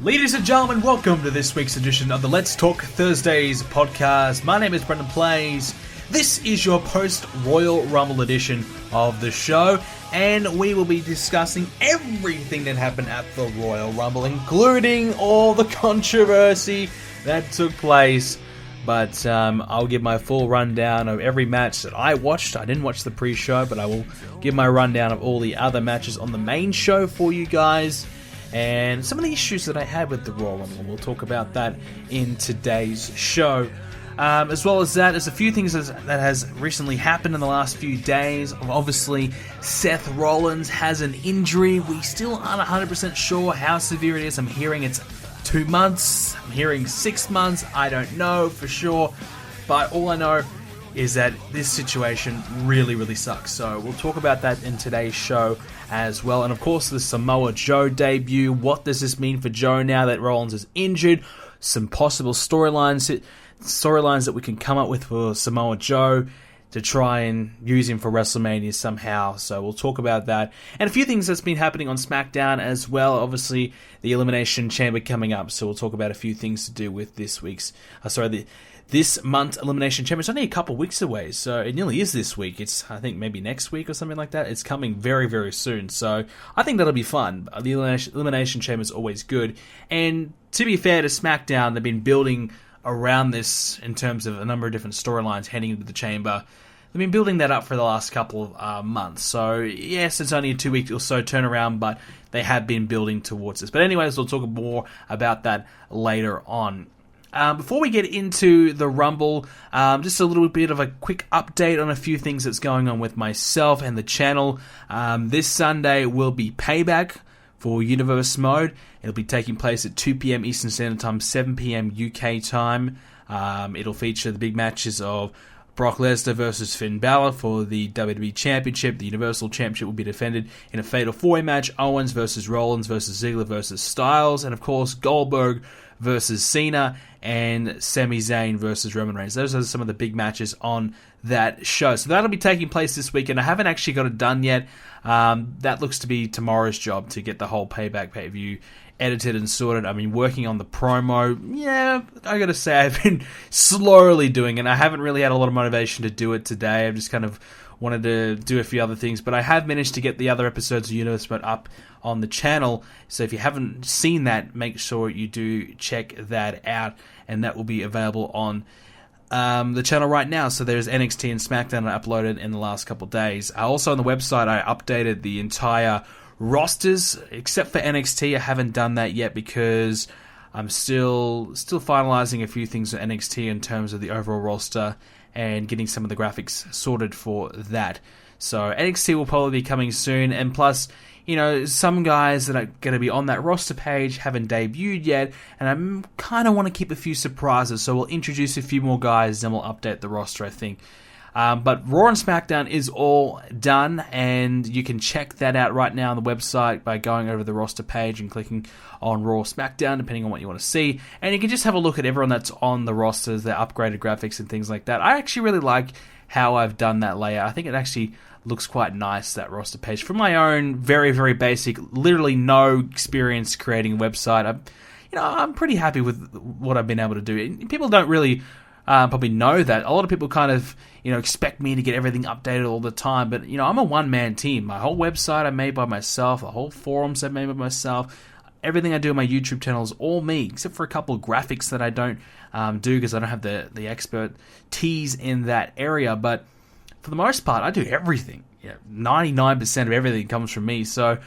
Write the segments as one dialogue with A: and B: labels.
A: Ladies and gentlemen, welcome to this week's edition of the Let's Talk Thursdays podcast. My name is BrendenPlayz. This is your post-Royal Rumble edition of the show, and we will be discussing everything that happened at the Royal Rumble, including all the controversy that took place. But I'll give my full rundown of every match that I watched. I didn't watch the pre-show, but I will give my rundown of all the other matches on the main show for you guys. And some of the issues that I had with the Royal Rumble. We'll talk about that in today's show. As well as that, there's a few things that has recently happened in the last few days. Obviously, Seth Rollins has an injury. We still aren't 100% sure how severe it is. I'm hearing it's 2 months. I'm hearing 6 months. I don't know for sure. But all I know is that this situation really, really sucks. So we'll talk about that in today's show as well. And of course, the Samoa Joe debut. What does this mean for Joe now that Rollins is injured? Some possible storylines that we can come up with for Samoa Joe to try and use him for Wrestlemania somehow. So we'll talk about that. And a few things that's been happening on SmackDown as well. Obviously, the Elimination Chamber coming up. So we'll talk about a few things to do with this month's Elimination Chamber. It's only a couple weeks away, so it nearly is this week. It's, I think, maybe next week or something like that. It's coming very, very soon, so I think that'll be fun. The Elimination Chamber is always good, and to be fair to SmackDown, they've been building around this in terms of a number of different storylines heading into the Chamber. They've been building that up for the last couple of months, so yes, it's only a 2 week or so turnaround, but they have been building towards this. But anyways, we'll talk more about that later on. Before we get into the Rumble, just a little bit of a quick update on a few things that's going on with myself and the channel. This Sunday will be Payback for Universe Mode. It'll be taking place at 2 p.m. Eastern Standard Time, 7 p.m. UK time. It'll feature the big matches of Brock Lesnar versus Finn Balor for the WWE Championship. The Universal Championship will be defended in a Fatal 4-Way match. Owens versus Rollins versus Ziggler versus Styles. And of course, Goldberg versus Cena, and Sami Zayn versus Roman Reigns. Those are some of the big matches on that show. So that'll be taking place this weekend. I haven't actually got it done yet. That looks to be tomorrow's job to get the whole Payback pay-per-view edited and sorted. I've been working on the promo. Yeah, I gotta say, I've been slowly doing it. I haven't really had a lot of motivation to do it today. I've just kind of wanted to do a few other things, but I have managed to get the other episodes of Universe Mode up on the channel, so if you haven't seen that, make sure you do check that out, and that will be available on the channel right now. So there's NXT and SmackDown I uploaded in the last couple of days. Also on the website, I updated the entire rosters, except for NXT. I haven't done that yet because I'm still finalizing a few things with NXT in terms of the overall roster and getting some of the graphics sorted for that. So NXT will probably be coming soon, and plus, you know, some guys that are going to be on that roster page haven't debuted yet, and I kind of want to keep a few surprises, so we'll introduce a few more guys, then we'll update the roster, I think. But Raw and SmackDown is all done, and you can check that out right now on the website by going over the roster page and clicking on Raw or SmackDown, depending on what you want to see. And you can just have a look at everyone that's on the rosters, their upgraded graphics and things like that. I actually really like how I've done that layout. I think it actually looks quite nice, that roster page. For my own very, very basic, literally no experience creating a website, I'm pretty happy with what I've been able to do. People don't really probably know that. A lot of people kind of, expect me to get everything updated all the time, but, I'm a one-man team. My whole website I made by myself, the whole forums I made by myself. Everything I do on my YouTube channel is all me, except for a couple of graphics that I don't do because I don't have the expertise in that area, but for the most part, I do everything. 99% of everything comes from me, so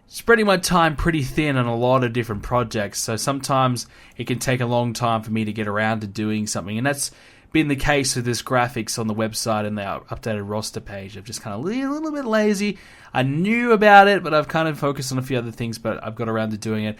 A: spreading my time pretty thin on a lot of different projects, so sometimes it can take a long time for me to get around to doing something, and that's been the case with this graphics on the website and the updated roster page. I've just kind of a little bit lazy. I knew about it, but I've kind of focused on a few other things, but I've got around to doing it.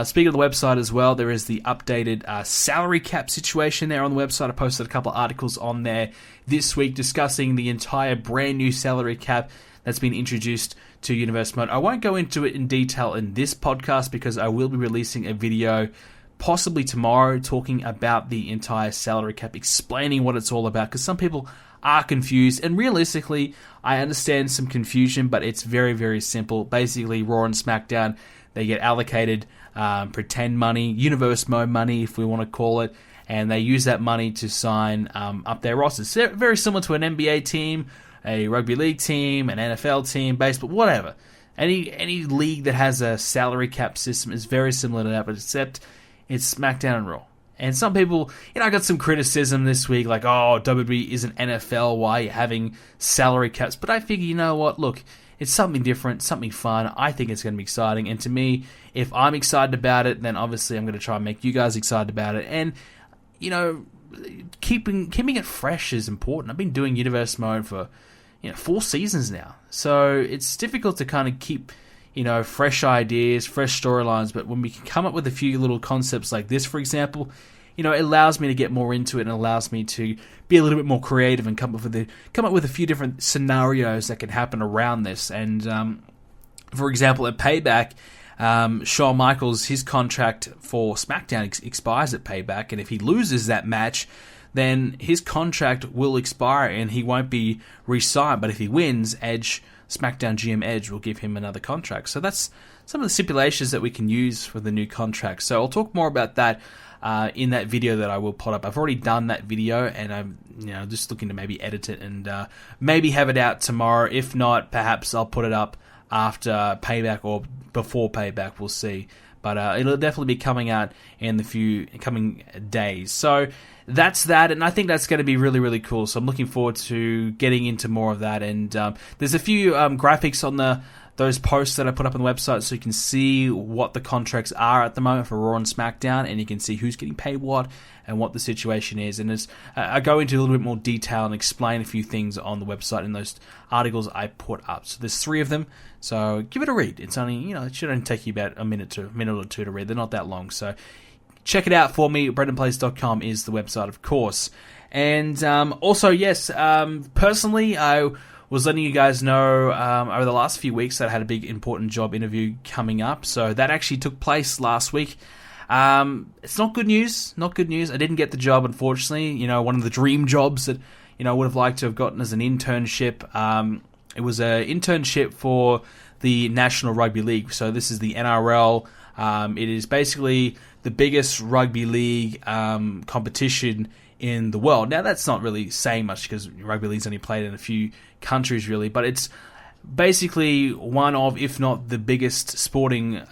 A: Speaking of the website as well, there is the updated salary cap situation there on the website. I posted a couple of articles on there this week discussing the entire brand new salary cap that's been introduced to Universe Mode. I won't go into it in detail in this podcast because I will be releasing a video possibly tomorrow talking about the entire salary cap, explaining what it's all about, because some people are confused, and realistically, I understand some confusion, but it's very, very simple. Basically, Raw and SmackDown, they get allocated pretend money, universe mode money, if we want to call it, and they use that money to sign up their rosters. Very similar to an NBA team, a rugby league team, an NFL team, baseball, whatever. Any league that has a salary cap system is very similar to that, but except it's SmackDown and Raw. And some people, I got some criticism this week, like, oh, WWE isn't NFL, why are you having salary caps? But I figure, you know what, look, it's something different, something fun. I think it's going to be exciting. And to me, if I'm excited about it, then obviously I'm going to try and make you guys excited about it. And, keeping it fresh is important. I've been doing Universe Mode for 4 seasons now. So it's difficult to kind of keep, fresh ideas, fresh storylines. But when we can come up with a few little concepts like this, for example, it allows me to get more into it and allows me to be a little bit more creative and come up with a few different scenarios that can happen around this. And for example, at Payback, Shawn Michaels, his contract for SmackDown expires at Payback, and if he loses that match, then his contract will expire and he won't be re-signed. But if he wins, SmackDown GM Edge will give him another contract. So that's some of the stipulations that we can use for the new contract. So I'll talk more about that in that video that I will put up. I've already done that video, and I'm just looking to maybe edit it and maybe have it out tomorrow. If not, perhaps I'll put it up after Payback or before Payback. We'll see. But it'll definitely be coming out in the few coming days. So that's that, and I think that's going to be really, really cool. So I'm looking forward to getting into more of that. And there's a few graphics on those posts that I put up on the website, so you can see what the contracts are at the moment for Raw and SmackDown, and you can see who's getting paid what and what the situation is. And I go into a little bit more detail and explain a few things on the website in those articles I put up. So there's 3 of them. So give it a read. It's only, it should only take you about a minute or two to read. They're not that long. So check it out for me. BrendenPlayz.com is the website, of course. And also, yes, personally, I was letting you guys know over the last few weeks that I had a big important job interview coming up. So that actually took place last week. It's not good news. Not good news. I didn't get the job, unfortunately. One of the dream jobs that I would have liked to have gotten as an internship. It was an internship for the National Rugby League. So this is the NRL. It is basically the biggest rugby league competition in the world. Now, that's not really saying much because rugby league's only played in a few countries, really. But it's basically one of, if not the biggest sport in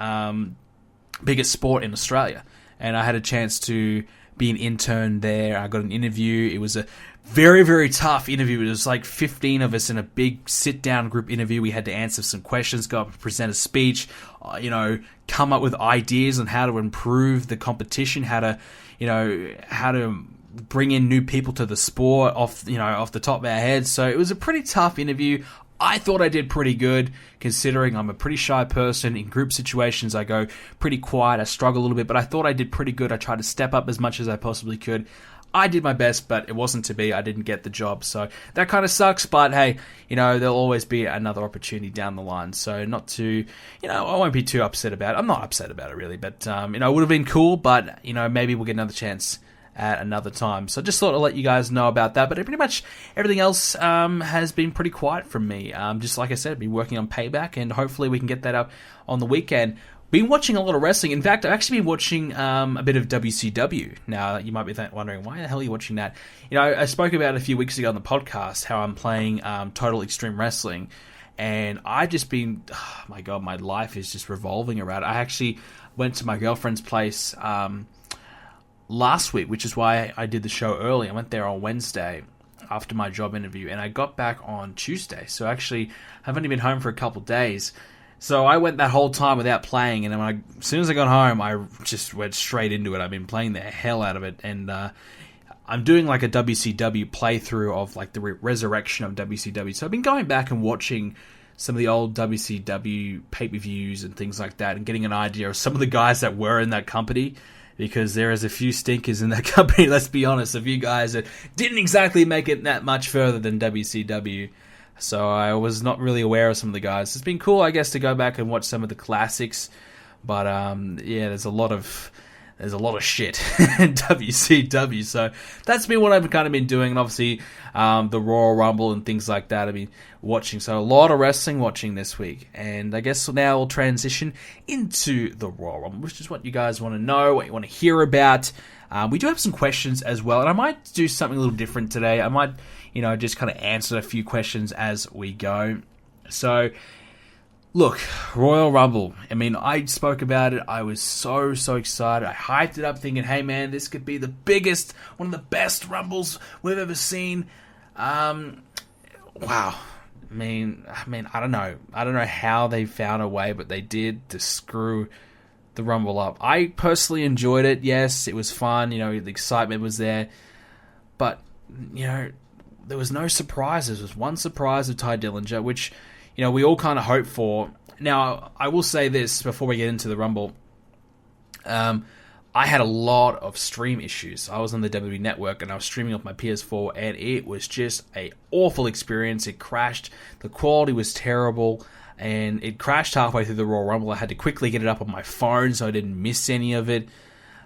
A: Australia. And I had a chance to be an intern there. I got an interview. It was a very, very tough interview. It was like 15 of us in a big sit-down group interview. We had to answer some questions, go up and present a speech, come up with ideas on how to improve the competition, how to bring in new people to the sport off the top of our heads. So it was a pretty tough interview. I thought I did pretty good, considering I'm a pretty shy person. In group situations, I go pretty quiet. I struggle a little bit, but I thought I did pretty good. I tried to step up as much as I possibly could. I did my best, but it wasn't to be. I didn't get the job, so that kind of sucks. But hey, there'll always be another opportunity down the line. So not to, I won't be too upset about it. I'm not upset about it really, but it would have been cool. But maybe we'll get another chance at another time. So I just thought I'd let you guys know about that. But pretty much everything else has been pretty quiet from me. Just like I said, I've been working on Payback, and hopefully we can get that up on the weekend. Been watching a lot of wrestling. In fact, I've actually been watching a bit of WCW. Now, you might be wondering, why the hell are you watching that? I spoke about it a few weeks ago on the podcast, how I'm playing Total Extreme Wrestling, and I've just been, oh my God, my life is just revolving around it. I actually went to my girlfriend's place last week, which is why I did the show early. I went there on Wednesday after my job interview, and I got back on Tuesday. So actually, I haven't even been home for a couple of days. So I went that whole time without playing, and then as soon as I got home, I just went straight into it. I've been playing the hell out of it, and I'm doing like a WCW playthrough of like the resurrection of WCW. So I've been going back and watching some of the old WCW pay-per-views and things like that, and getting an idea of some of the guys that were in that company, because there is a few stinkers in that company, let's be honest, a few guys that didn't exactly make it that much further than WCW. So I was not really aware of some of the guys. It's been cool, I guess, to go back and watch some of the classics. But yeah, there's a lot of there's a lot of shit in WCW. So that's been what I've kind of been doing. And obviously, the Royal Rumble and things like that I've been watching. So a lot of wrestling watching this week. And I guess now we'll transition into the Royal Rumble, which is what you guys want to know, what you want to hear about. We do have some questions as well, and I might do something a little different today. I might, just kind of answer a few questions as we go. So, look, Royal Rumble. I mean, I spoke about it. I was so excited. I hyped it up thinking, hey man, this could be the biggest, one of the best Rumbles we've ever seen. Wow. I mean, I don't know. I don't know how they found a way, but they did to screw the Rumble up. I personally enjoyed it. Yes, it was fun. The excitement was there. But, there was no surprises. There was one surprise of Ty Dillinger, which, we all kind of hoped for. Now, I will say this before we get into the Rumble. I had a lot of stream issues. I was on the WWE Network and I was streaming off my PS4 and it was just an awful experience. It crashed. The quality was terrible. And it crashed halfway through the Royal Rumble. I had to quickly get it up on my phone so I didn't miss any of it.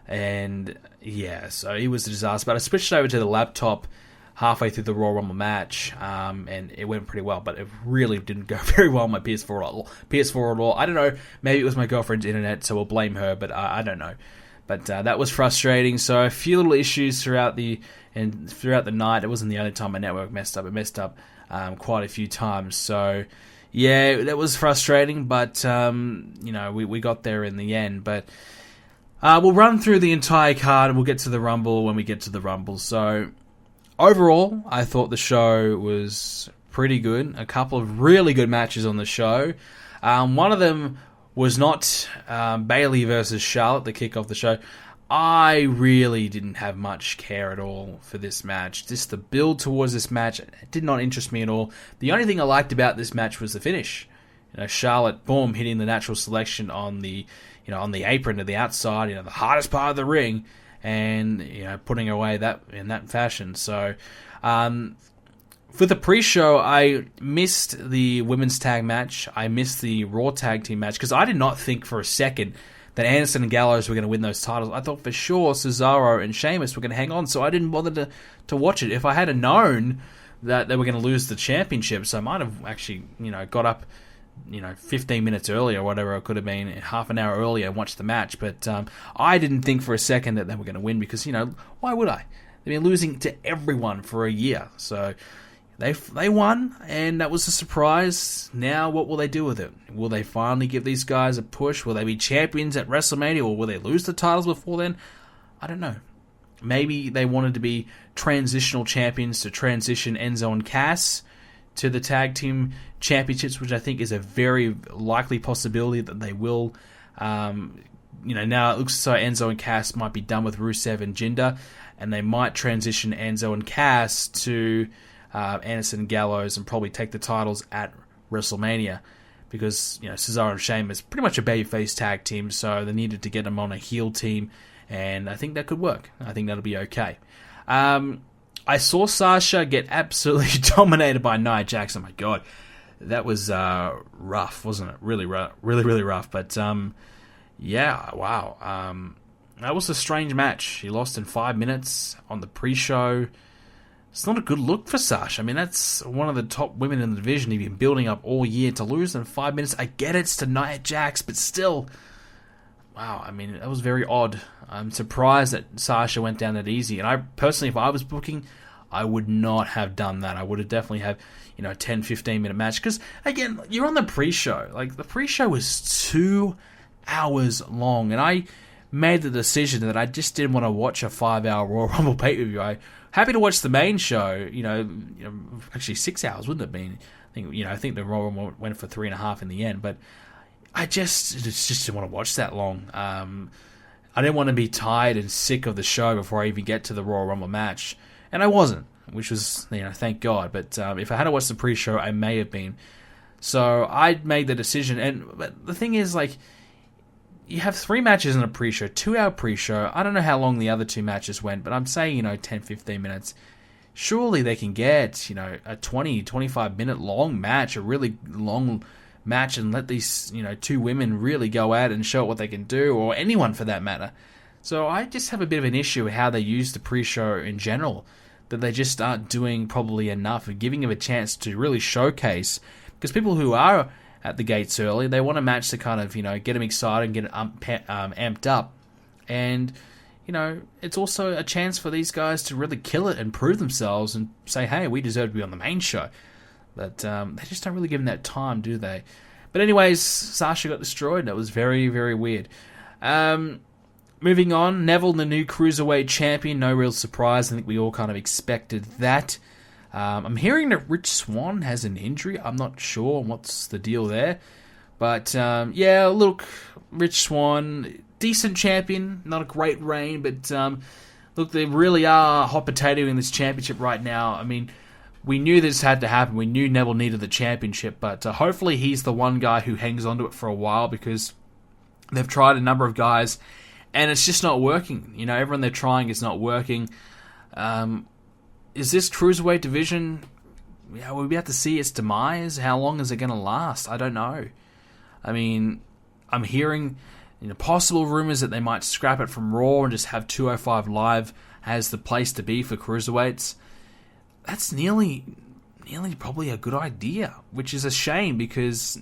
A: And yeah, so it was a disaster. But I switched over to the laptop halfway through the Royal Rumble match, and it went pretty well. But it really didn't go very well on my PS4 at all. I don't know. Maybe it was my girlfriend's internet, so we'll blame her. But I don't know. But that was frustrating. So a few little issues throughout the night. It wasn't the only time my network messed up. It messed up quite a few times. So yeah, that was frustrating, but, we got there in the end. But we'll run through the entire card, and we'll get to the Rumble when we get to the Rumble. So, overall, I thought the show was pretty good. A couple of really good matches on the show. One of them was not Bayley versus Charlotte, the kick off the show. I really didn't have much care at all for this match. Just the build towards this match did not interest me at all. The only thing I liked about this match was the finish. Charlotte, boom, hitting the natural selection on the apron to the outside, the hardest part of the ring, and putting away that in that fashion. So, for the pre-show, I missed the women's tag match. I missed the Raw tag team match because I did not think for a second that Anderson and Gallows were going to win those titles. I thought for sure Cesaro and Sheamus were going to hang on, so I didn't bother to watch it. If I had known that they were going to lose the championships, I might have actually, got up, 15 minutes earlier or whatever it could have been, half an hour earlier and watched the match. But I didn't think for a second that they were going to win because, why would I? They've been losing to everyone for a year. So They won, and that was a surprise. Now, what will they do with it? Will they finally give these guys a push? Will they be champions at WrestleMania, or will they lose the titles before then? I don't know. Maybe they wanted to be transitional champions to transition Enzo and Cass to the tag team championships, which I think is a very likely possibility that they will. Now it looks so Enzo and Cass might be done with Rusev and Jinder, and they might transition Enzo and Cass to Anderson and Gallows and probably take the titles at WrestleMania because Cesaro and Sheamus pretty much a babyface tag team, so they needed to get them on a heel team, and I think that could work. I think that'll be okay. I saw Sasha get absolutely dominated by Nia Jax. Oh my god, that was rough, wasn't it? Really rough, really rough. But yeah, wow. That was a strange match. She lost in 5 minutes on the pre-show. It's not a good look for Sasha. I mean, that's one of the top women in the division you've been building up all year. To lose in 5 minutes, I get it's to Nia Jax, but still, wow, I mean, that was very odd. I'm surprised that Sasha went down that easy. And I personally, if I was booking, I would not have done that. I would have definitely have, a 10, 15-minute match. Because, again, you're on the pre-show. Like, the pre-show was 2 hours long. And I made the decision that I just didn't want to watch a 5-hour Royal Rumble pay-per-view. I'm happy to watch the main show, actually 6 hours, wouldn't it have been? I think the Royal Rumble went for 3.5 in the end, but I just didn't want to watch that long. I didn't want to be tired and sick of the show before I even get to the Royal Rumble match, and I wasn't, which was, thank God. But if I had to watch the pre-show, I may have been. So I made the decision, but the thing is, you have 3 matches in a pre-show, 2-hour pre-show. I don't know how long the other 2 matches went, but I'm saying, 10, 15 minutes. Surely they can get, a 20, 25-minute long match, a really long match, and let these, 2 women really go out and show what they can do, or anyone for that matter. So I just have a bit of an issue with how they use the pre-show in general, that they just aren't doing probably enough of giving them a chance to really showcase, because people who are at the gates early, they want a match to kind of, get them excited and get them amped up. And, it's also a chance for these guys to really kill it and prove themselves and say, hey, we deserve to be on the main show. But they just don't really give them that time, do they? But anyways, Sasha got destroyed. That was very, very weird. Moving on, Neville, the new Cruiserweight champion. No real surprise. I think we all kind of expected that. I'm hearing that Rich Swann has an injury. I'm not sure what's the deal there. But, look, Rich Swann, decent champion. Not a great reign, but, look, they really are hot potato in this championship right now. I mean, we knew this had to happen. We knew Neville needed the championship, but hopefully he's the one guy who hangs onto it for a while, because they've tried a number of guys, and it's just not working. Everyone they're trying is not working. Is this Cruiserweight division, will we have to see its demise? How long is it going to last? I don't know. I mean, I'm hearing possible rumors that they might scrap it from Raw and just have 205 Live as the place to be for Cruiserweights. That's nearly probably a good idea, which is a shame, because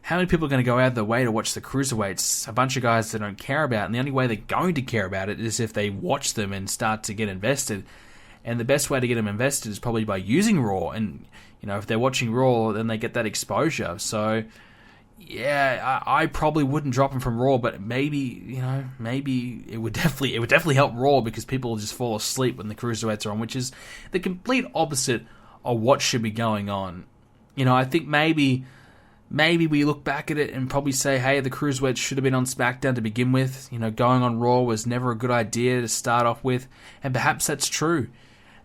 A: how many people are going to go out of their way to watch the Cruiserweights? A bunch of guys they don't care about, and the only way they're going to care about it is if they watch them and start to get invested. And the best way to get them invested is probably by using Raw, and if they're watching Raw, then they get that exposure. So yeah, I probably wouldn't drop them from Raw, but maybe it would definitely help Raw, because people will just fall asleep when the Cruiserweights are on, which is the complete opposite of what should be going on. I think maybe we look back at it and probably say, hey, the Cruiserweights should have been on SmackDown to begin with. Going on Raw was never a good idea to start off with, and perhaps that's true.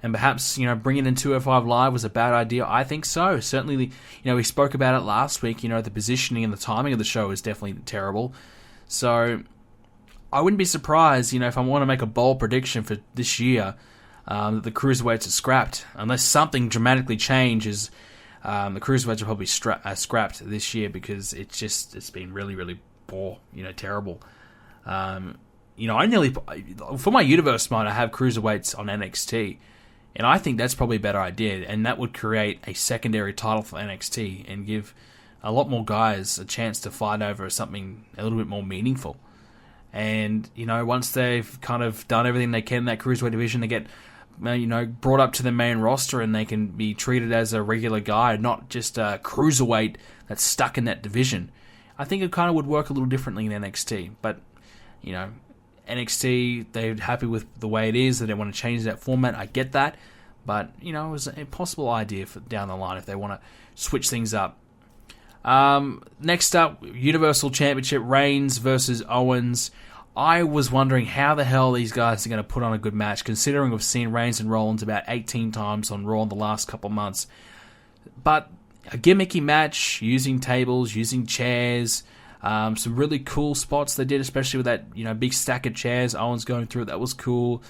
A: And perhaps, bringing in 205 Live was a bad idea. I think so. Certainly, we spoke about it last week. The positioning and the timing of the show is definitely terrible. So, I wouldn't be surprised, if I want to make a bold prediction for this year, that the Cruiserweights are scrapped. Unless something dramatically changes, the Cruiserweights are probably scrapped this year, because it's been really, really poor, terrible. For my universe mind, I have Cruiserweights on NXT. And I think that's probably a better idea, and that would create a secondary title for NXT and give a lot more guys a chance to fight over something a little bit more meaningful. And, once they've kind of done everything they can in that Cruiserweight division, they get, brought up to the main roster, and they can be treated as a regular guy, not just a Cruiserweight that's stuck in that division. I think it kind of would work a little differently in NXT, but, NXT, they're happy with the way it is. They don't want to change that format. I get that. But, it was a possible idea for down the line if they want to switch things up. Next up, Universal Championship, Reigns versus Owens. I was wondering how the hell these guys are going to put on a good match, considering we've seen Reigns and Rollins about 18 times on Raw in the last couple months. But a gimmicky match, using tables, using chairs. Some really cool spots they did, especially with that big stack of chairs Owens going through. That was cool.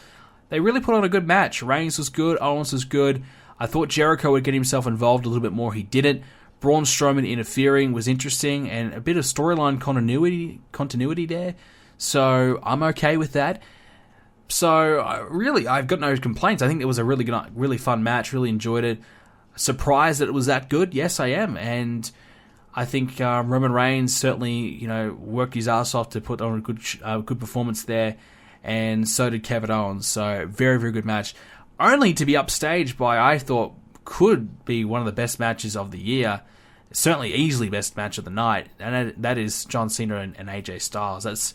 A: They really put on a good match. Reigns was good. Owens was good. I thought Jericho would get himself involved a little bit more. He didn't. Braun Strowman interfering was interesting, and a bit of storyline continuity there. So I'm okay with that. So I've got no complaints. I think it was a really good, really fun match. Really enjoyed it. Surprised that it was that good? Yes, I am. And I think Roman Reigns certainly, worked his ass off to put on a good performance there, and so did Kevin Owens. So very, very good match. Only to be upstaged by, I thought, could be one of the best matches of the year. Certainly easily best match of the night, and that is John Cena and AJ Styles. That's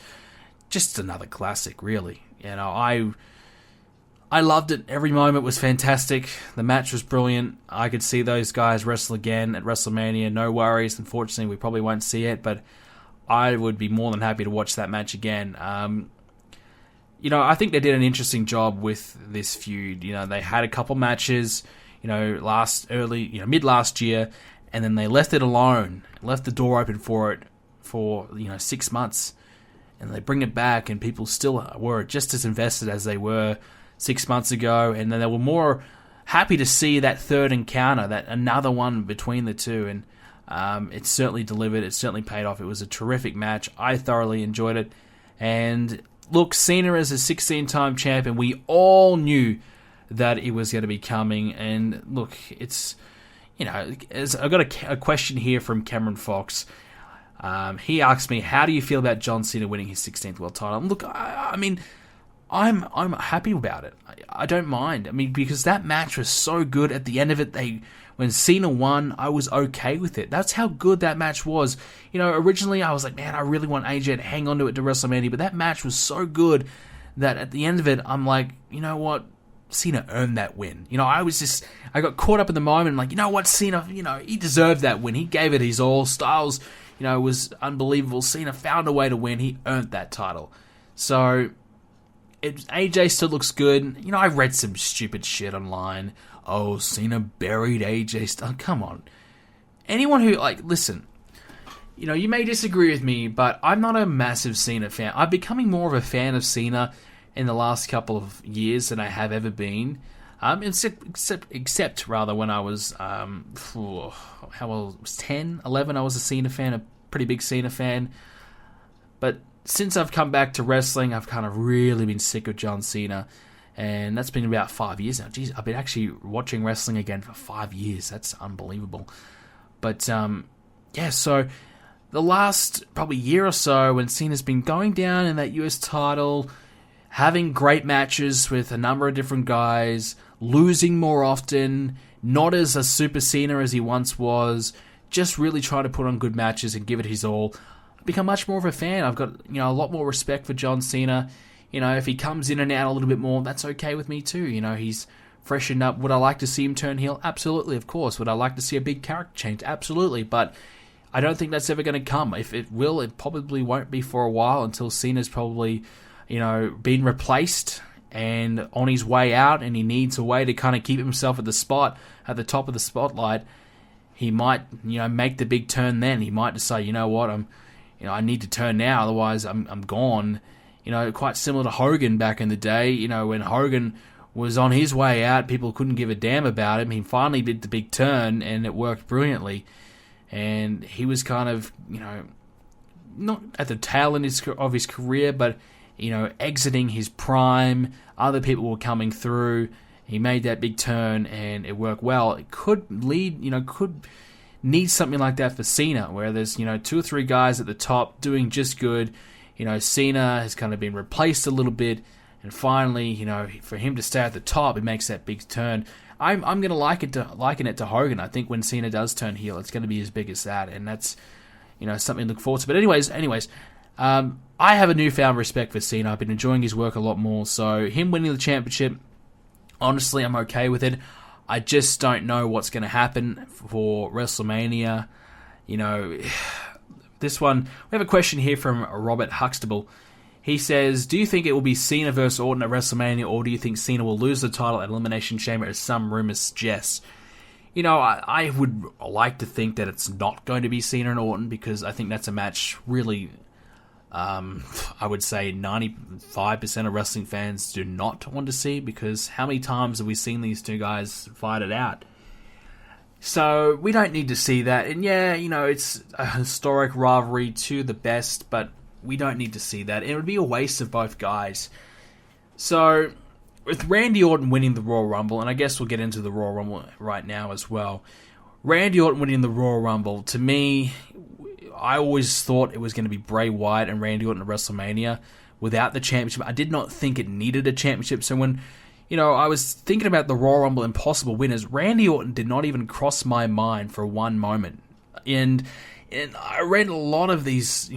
A: just another classic, really. I loved it. Every moment was fantastic. The match was brilliant. I could see those guys wrestle again at WrestleMania. No worries. Unfortunately, we probably won't see it, but I would be more than happy to watch that match again. I think they did an interesting job with this feud. They had a couple matches, mid last year, and then they left it alone, left the door open for it for 6 months, and they bring it back, and people still were just as invested as they were 6 months ago, and then they were more happy to see that third encounter, that another one between the two, and it certainly delivered. It certainly paid off. It was a terrific match. I thoroughly enjoyed it, and look, Cena is a 16-time champion. We all knew that it was going to be coming. And look, it's, I've got a question here from Cameron Fox. He asked me, how do you feel about John Cena winning his 16th world title? And look, I'm happy about it. I don't mind. Because that match was so good. At the end of it, when Cena won, I was okay with it. That's how good that match was. Originally I was like, man, I really want AJ to hang on to it to WrestleMania, but that match was so good that at the end of it, I'm like, you know what? Cena earned that win. I got caught up in the moment, like, you know what, Cena, he deserved that win. He gave it his all. Styles, was unbelievable. Cena found a way to win. He earned that title. So, AJ still looks good. I read some stupid shit online. Oh, Cena buried AJ. Come on. Anyone who, listen, you may disagree with me, but I'm not a massive Cena fan. I'm becoming more of a fan of Cena in the last couple of years than I have ever been. Except when I was, 10, 11, I was a Cena fan, a pretty big Cena fan. But since I've come back to wrestling, I've kind of really been sick of John Cena. And that's been about 5 years now. Jeez, I've been actually watching wrestling again for 5 years. That's unbelievable. But, so the last probably year or so, when Cena's been going down in that US title, having great matches with a number of different guys, losing more often, not as a Super Cena as he once was, just really trying to put on good matches and give it his all, I've become much more of a fan. I've got a lot more respect for John Cena. If he comes in and out a little bit more, that's okay with me too. He's freshened up. Would I like to see him turn heel? Absolutely, of course. Would I like to see a big character change? Absolutely. But I don't think that's ever going to come. If it will, it probably won't be for a while until Cena's probably, been replaced and on his way out, and he needs a way to kind of keep himself at the top of the spotlight. He might, make the big turn then. He might decide, you know what, I need to turn now, otherwise I'm gone. Quite similar to Hogan back in the day. When Hogan was on his way out, people couldn't give a damn about him. He finally did the big turn, and it worked brilliantly. And he was kind of, not at the tail end of his career, but, exiting his prime. Other people were coming through. He made that big turn, and it worked well. It could need something like that for Cena, where there's, 2 or 3 guys at the top doing just good. Cena has kind of been replaced a little bit, and finally, for him to stay at the top, it makes that big turn. I'm going to liken it to Hogan. I think when Cena does turn heel, it's going to be as big as that, and that's, something to look forward to. But anyways, I have a newfound respect for Cena. I've been enjoying his work a lot more, so him winning the championship, honestly, I'm okay with it. I just don't know what's going to happen for WrestleMania. This one, we have a question here from Robert Huxtable. He says, do you think it will be Cena versus Orton at WrestleMania, or do you think Cena will lose the title at Elimination Chamber, as some rumors suggest? I would like to think that it's not going to be Cena and Orton, because I think that's a match really, I would say 95% of wrestling fans do not want to see, because how many times have we seen these two guys fight it out? So, we don't need to see that. And yeah, it's a historic rivalry to the best, but we don't need to see that. It would be a waste of both guys. So, with Randy Orton winning the Royal Rumble, and I guess we'll get into the Royal Rumble right now as well. Randy Orton winning the Royal Rumble, to me, I always thought it was going to be Bray Wyatt and Randy Orton at WrestleMania without the championship. I did not think it needed a championship. So when I was thinking about the Royal Rumble and possible winners, Randy Orton did not even cross my mind for one moment. And I read a lot of these,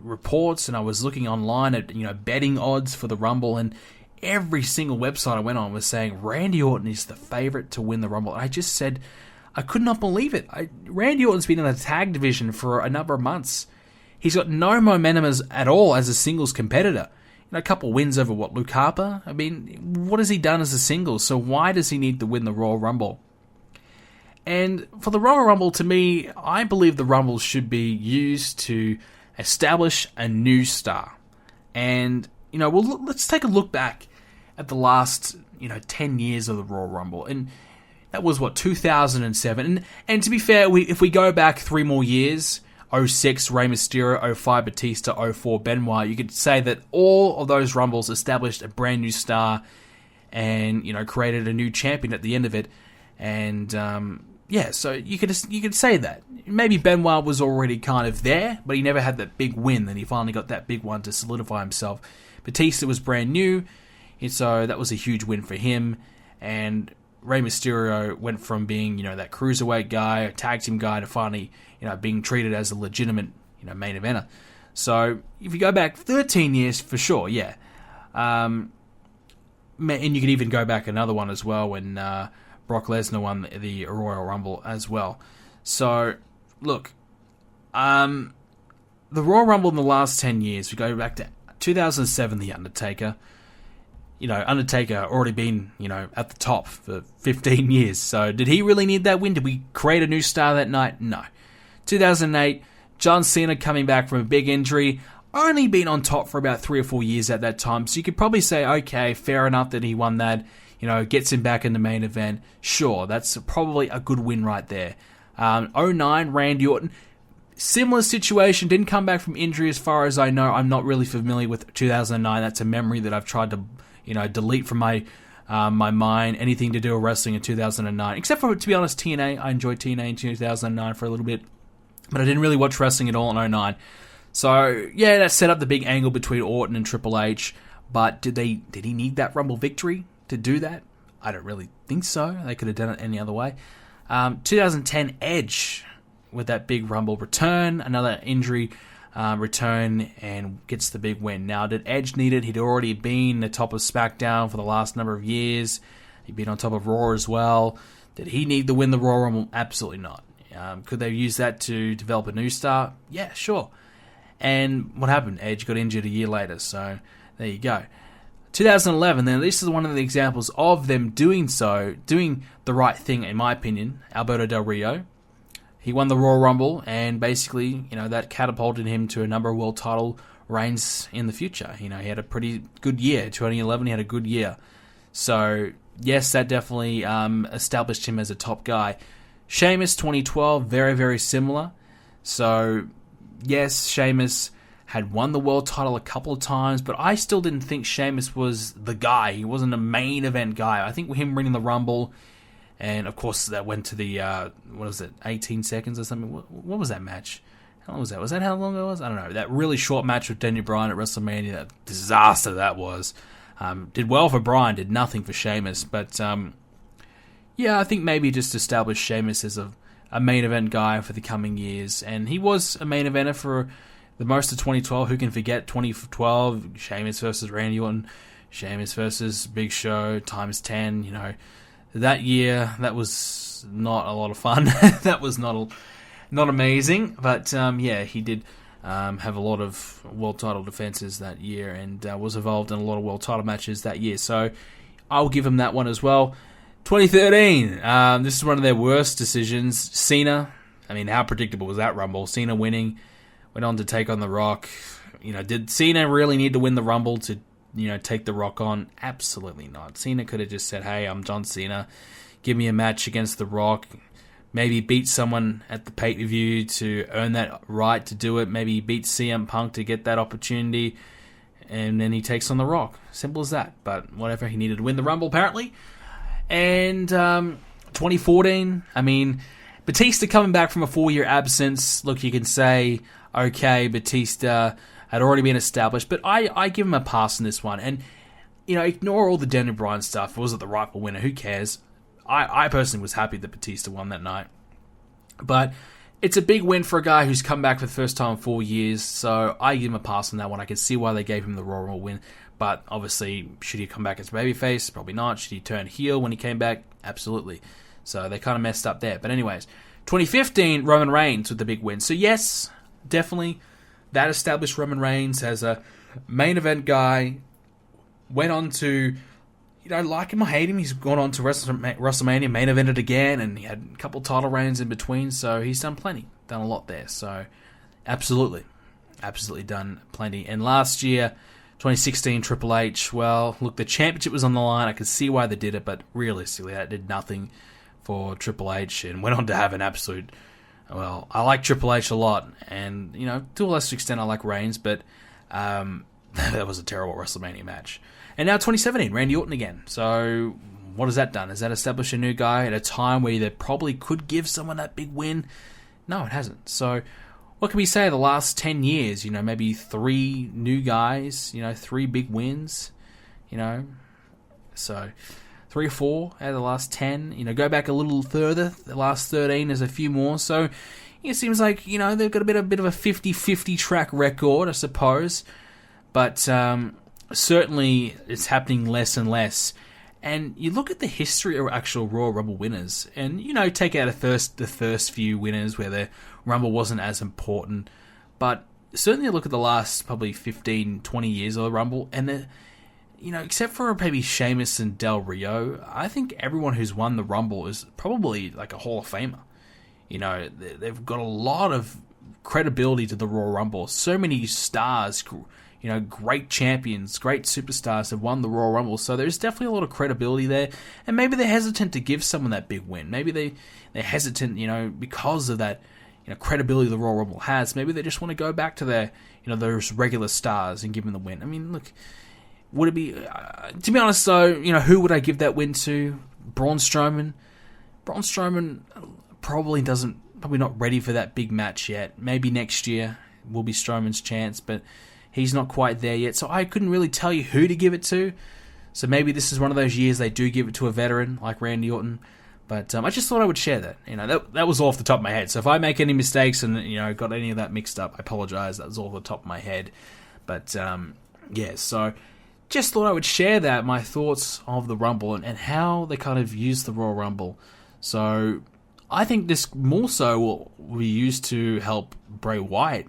A: reports, and I was looking online at, betting odds for the Rumble, and every single website I went on was saying Randy Orton is the favorite to win the Rumble. And I just said, I could not believe it. Randy Orton's been in the tag division for a number of months. He's got no momentum at all as a singles competitor. A couple wins over, Luke Harper? What has he done as a singles? So why does he need to win the Royal Rumble? And for the Royal Rumble, to me, I believe the Rumble should be used to establish a new star. And, let's take a look back at the last, 10 years of the Royal Rumble. And that was, 2007. And to be fair, if we go back 3 more years, '06 Rey Mysterio, '05 Batista, '04 Benoit. You could say that all of those Rumbles established a brand new star and, created a new champion at the end of it. And, so you could say that. Maybe Benoit was already kind of there, but he never had that big win. Then he finally got that big one to solidify himself. Batista was brand new, and so that was a huge win for him. And Rey Mysterio went from being, that cruiserweight guy, a tag team guy, to finally, being treated as a legitimate, main eventer. So if you go back 13 years, for sure, yeah. And you could even go back another one as well when Brock Lesnar won the Royal Rumble as well. So, look, the Royal Rumble in the last 10 years, we go back to 2007, The Undertaker. Undertaker already been, at the top for 15 years. So did he really need that win? Did we create a new star that night? No. 2008, John Cena coming back from a big injury. Only been on top for about 3 or 4 years at that time. So you could probably say, okay, fair enough that he won that. Gets him back in the main event. Sure, that's probably a good win right there. 2009, Randy Orton. Similar situation, didn't come back from injury as far as I know. I'm not really familiar with 2009. That's a memory that I've tried to, delete from my my mind. Anything to do with wrestling in 2009, except for, to be honest, TNA. I enjoyed TNA in 2009 for a little bit, but I didn't really watch wrestling at all in 2009. So yeah, that set up the big angle between Orton and Triple H. But did he need that Rumble victory to do that? I don't really think so. They could have done it any other way. 2010 Edge with that big Rumble return, another injury return, and gets the big win. Now, did Edge need it? He'd already been the top of SmackDown for the last number of years. He'd been on top of Raw as well. Did he need to win the Royal Rumble? Absolutely not. Could they use that to develop a new star? Yeah, sure. And what happened? Edge got injured a year later, so there you go. 2011, then, this is one of the examples of them doing the right thing, in my opinion. Alberto Del Rio. He won the Royal Rumble, and basically, that catapulted him to a number of world title reigns in the future. He had a pretty good year. 2011, he had a good year. So, yes, that definitely established him as a top guy. Sheamus, 2012, very, very similar. So, yes, Sheamus had won the world title a couple of times, but I still didn't think Sheamus was the guy. He wasn't a main event guy. I think him winning the Rumble, and of course that went to the, 18 seconds or something? What was that match? How long was that? Was that how long it was? I don't know. That really short match with Daniel Bryan at WrestleMania, that disaster that was. Did well for Bryan, did nothing for Sheamus, but yeah, I think maybe just established Sheamus as a main event guy for the coming years, and he was a main eventer for the most of 2012. Who can forget 2012? Sheamus versus Randy Orton, Sheamus versus Big Show times 10. That year, that was not a lot of fun. That was not amazing, but yeah, he did have a lot of world title defenses that year, and was involved in a lot of world title matches that year. So I'll give him that one as well. 2013, this is one of their worst decisions. Cena, how predictable was that Rumble? Cena winning, went on to take on The Rock. Did Cena really need to win the Rumble to, take The Rock on? Absolutely not. Cena could have just said, hey, I'm John Cena, give me a match against The Rock, maybe beat someone at the pay-per-view to earn that right to do it, maybe beat CM Punk to get that opportunity, and then he takes on The Rock. Simple as that. But whatever, he needed to win the Rumble apparently. And 2014, Batista coming back from a 4-year absence. Look, you can say, okay, Batista had already been established, but I give him a pass in this one. And, ignore all the Daniel Bryan stuff. Was it the rightful winner? Who cares? I personally was happy that Batista won that night. But it's a big win for a guy who's come back for the first time in 4 years, so I give him a pass on that one. I can see why they gave him the Royal Rumble win. But obviously, should he come back as a babyface? Probably not. Should he turn heel when he came back? Absolutely. So they kind of messed up there. But anyways, 2015, Roman Reigns with the big win. So yes, definitely that established Roman Reigns as a main event guy. Went on to, like him or hate him, he's gone on to WrestleMania, main evented again, and he had a couple title reigns in between. So he's done plenty. Done a lot there. So absolutely done plenty. And last year, 2016 Triple H, well, look, the championship was on the line. I could see why they did it, but realistically, that did nothing for Triple H, and went on to have an absolute Well, I like Triple H a lot, and, to a lesser extent I like Reigns, but that was a terrible WrestleMania match. And now 2017, Randy Orton again. So what has that done? Has that established a new guy at a time where they probably could give someone that big win? No, it hasn't. So what can we say the last 10 years? Maybe 3 new guys, 3 big wins, So 3 or 4 out of the last 10. Go back a little further. The last 13, there's a few more. So it seems like, they've got a bit of a 50-50 track record, I suppose. But certainly it's happening less and less. And you look at the history of actual Royal Rumble winners, and, take out the first few winners where the Rumble wasn't as important. But certainly look at the last probably 15, 20 years of the Rumble, and except for maybe Sheamus and Del Rio, I think everyone who's won the Rumble is probably like a Hall of Famer. They've got a lot of credibility to the Royal Rumble. So many stars, great champions, great superstars have won the Royal Rumble. So there's definitely a lot of credibility there. And maybe they're hesitant to give someone that big win. Maybe they're hesitant, because of that, credibility the Royal Rumble has. Maybe they just want to go back to their, those regular stars and give them the win. I mean, look, would it be, to be honest though, who would I give that win to? Braun Strowman? Braun Strowman probably not ready for that big match yet. Maybe next year will be Strowman's chance, but he's not quite there yet. So I couldn't really tell you who to give it to. So maybe this is one of those years they do give it to a veteran like Randy Orton. But I just thought I would share that. That was off the top of my head. So if I make any mistakes and, got any of that mixed up, I apologize. That was off the top of my head. But, yeah, so just thought I would share that, my thoughts of the Rumble and how they kind of used the Royal Rumble. So I think this more so will be used to help Bray Wyatt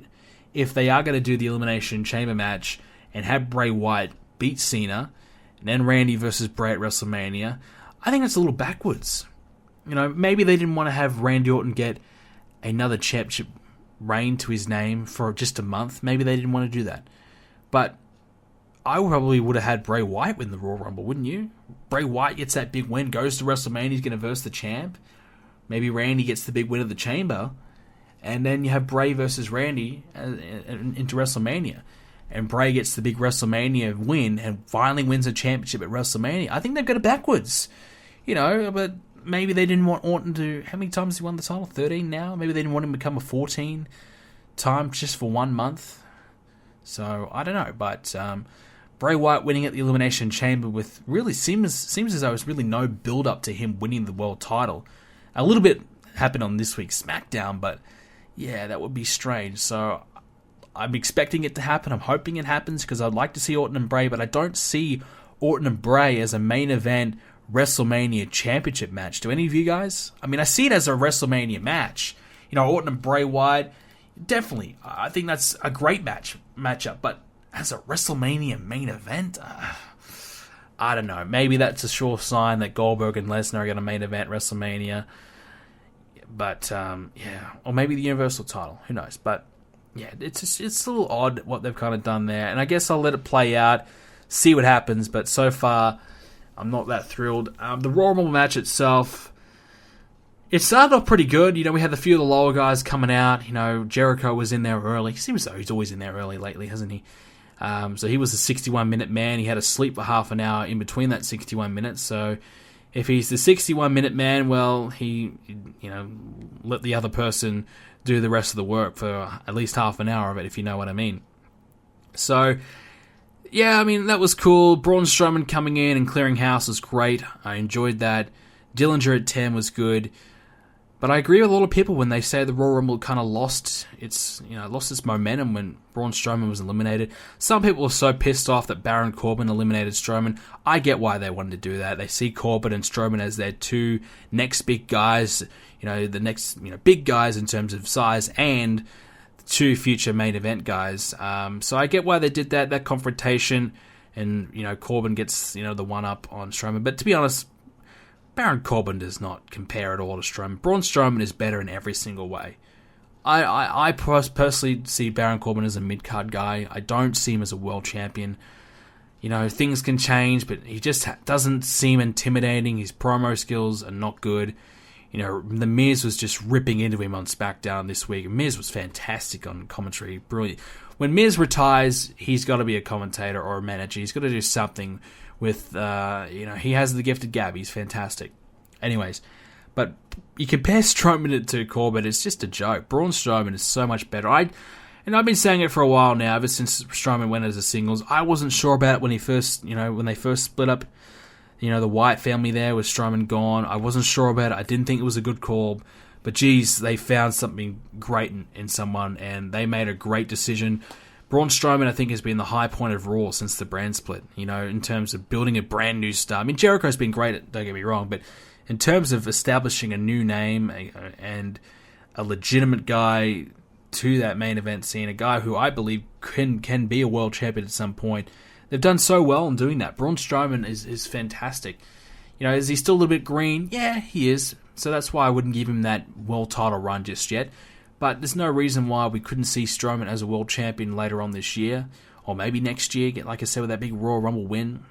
A: if they are going to do the Elimination Chamber match and have Bray Wyatt beat Cena and then Randy versus Bray at WrestleMania. I think that's a little backwards. Maybe they didn't want to have Randy Orton get another championship reign to his name for just a month. Maybe they didn't want to do that. But I probably would have had Bray Wyatt win the Royal Rumble, wouldn't you? Bray Wyatt gets that big win, goes to WrestleMania, he's going to verse the champ. Maybe Randy gets the big win of the Chamber, and then you have Bray versus Randy into WrestleMania. And Bray gets the big WrestleMania win and finally wins a championship at WrestleMania. I think they've got it backwards. But maybe they didn't want Orton to... How many times has he won the title? 13 now? Maybe they didn't want him to become a 14 time just for 1 month. So, I don't know. But Bray Wyatt winning at the Elimination Chamber with really seems as though there's really no build-up to him winning the world title. A little bit happened on this week's SmackDown, but yeah, that would be strange. So I'm expecting it to happen. I'm hoping it happens because I'd like to see Orton and Bray, but I don't see Orton and Bray as a main event WrestleMania championship match. Do any of you guys? I mean, I see it as a WrestleMania match. Orton and Bray Wyatt, definitely. I think that's a great matchup, but as a WrestleMania main event, I don't know. Maybe that's a sure sign that Goldberg and Lesnar are going to main event WrestleMania. But, yeah. Or maybe the Universal title. Who knows? But, yeah, it's a little odd what they've kind of done there. And I guess I'll let it play out, see what happens. But so far, I'm not that thrilled. The Royal Rumble match itself, it started off pretty good. We had a few of the lower guys coming out. Jericho was in there early. He seems though he's always in there early lately, hasn't he? So he was a 61-minute man. He had to sleep for half an hour in between that 61 minutes. So if he's the 61-minute man, well, he let the other person do the rest of the work for at least half an hour of it, if you know what I mean. So, yeah, I mean, that was cool. Braun Strowman coming in and clearing house was great. I enjoyed that. Dillinger at 10 was good. But I agree with a lot of people when they say the Royal Rumble kind of lost its momentum when Braun Strowman was eliminated. Some people were so pissed off that Baron Corbin eliminated Strowman. I get why they wanted to do that. They see Corbin and Strowman as their two next big guys, the next big guys in terms of size and the two future main event guys. So I get why they did that confrontation, and Corbin gets the one up on Strowman. But to be honest, Baron Corbin does not compare at all to Strowman. Braun Strowman is better in every single way. I personally see Baron Corbin as a mid-card guy. I don't see him as a world champion. Things can change, but he just doesn't seem intimidating. His promo skills are not good. The Miz was just ripping into him on SmackDown this week. Miz was fantastic on commentary, brilliant. When Miz retires, he's got to be a commentator or a manager. He's got to do something with, he has the gift of gab. He's fantastic. Anyways, but you compare Strowman to Corbin, it's just a joke. Braun Strowman is so much better. I've been saying it for a while now, ever since Strowman went as a singles. I wasn't sure about it when when they first split up. The Wyatt family there with Strowman gone. I wasn't sure about it. I didn't think it was a good call. But geez, they found something great in someone, and they made a great decision. Braun Strowman, I think, has been the high point of Raw since the brand split, in terms of building a brand new star. I mean, Jericho's been great, don't get me wrong, but in terms of establishing a new name and a legitimate guy to that main event scene, a guy who I believe can be a world champion at some point, they've done so well in doing that. Braun Strowman is fantastic. Is he still a little bit green? Yeah, he is. So that's why I wouldn't give him that world title run just yet. But there's no reason why we couldn't see Strowman as a world champion later on this year. Or maybe next year, get, like I said, with that big Royal Rumble win.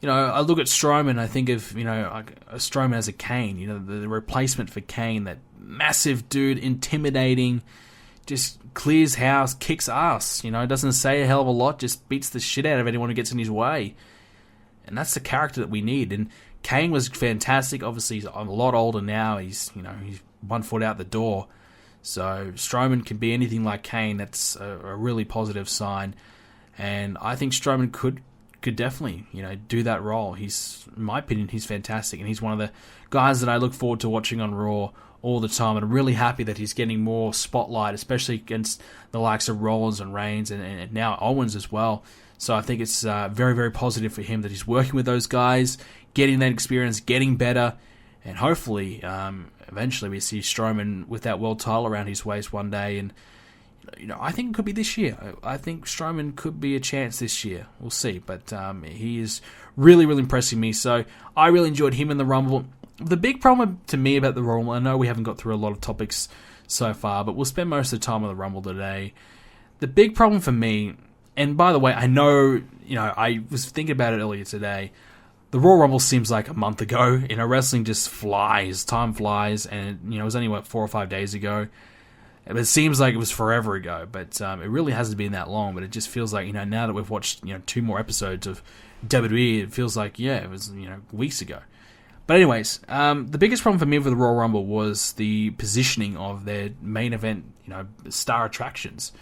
A: I look at Strowman, I think of, Strowman as a Kane. The replacement for Kane. That massive dude, intimidating, just clears house, kicks ass. Doesn't say a hell of a lot, just beats the shit out of anyone who gets in his way. And that's the character that we need. And Kane was fantastic. Obviously, he's a lot older now. He's 1 foot out the door. So Strowman can be anything like Kane. That's a really positive sign. And I think Strowman could definitely, do that role. In my opinion, he's fantastic. And he's one of the guys that I look forward to watching on Raw all the time. And I'm really happy that he's getting more spotlight, especially against the likes of Rollins and Reigns and now Owens as well. So I think it's very, very positive for him that he's working with those guys, getting that experience, getting better, and hopefully, eventually we see Strowman with that world title around his waist one day. And I think it could be this year. I think Strowman could be a chance this year. We'll see, but he is really, really impressing me. So I really enjoyed him in the Rumble. The big problem to me about the Rumble, I know we haven't got through a lot of topics so far, but we'll spend most of the time on the Rumble today. The big problem for me. And by the way, I know, I was thinking about it earlier today. The Royal Rumble seems like a month ago. Wrestling just flies. Time flies. And, it was only, 4 or 5 days ago. It seems like it was forever ago. But it really hasn't been that long. But it just feels like, now that we've watched, 2 more episodes of WWE, it feels like, it was, weeks ago. But anyways, the biggest problem for me with the Royal Rumble was the positioning of their main event, star attractions.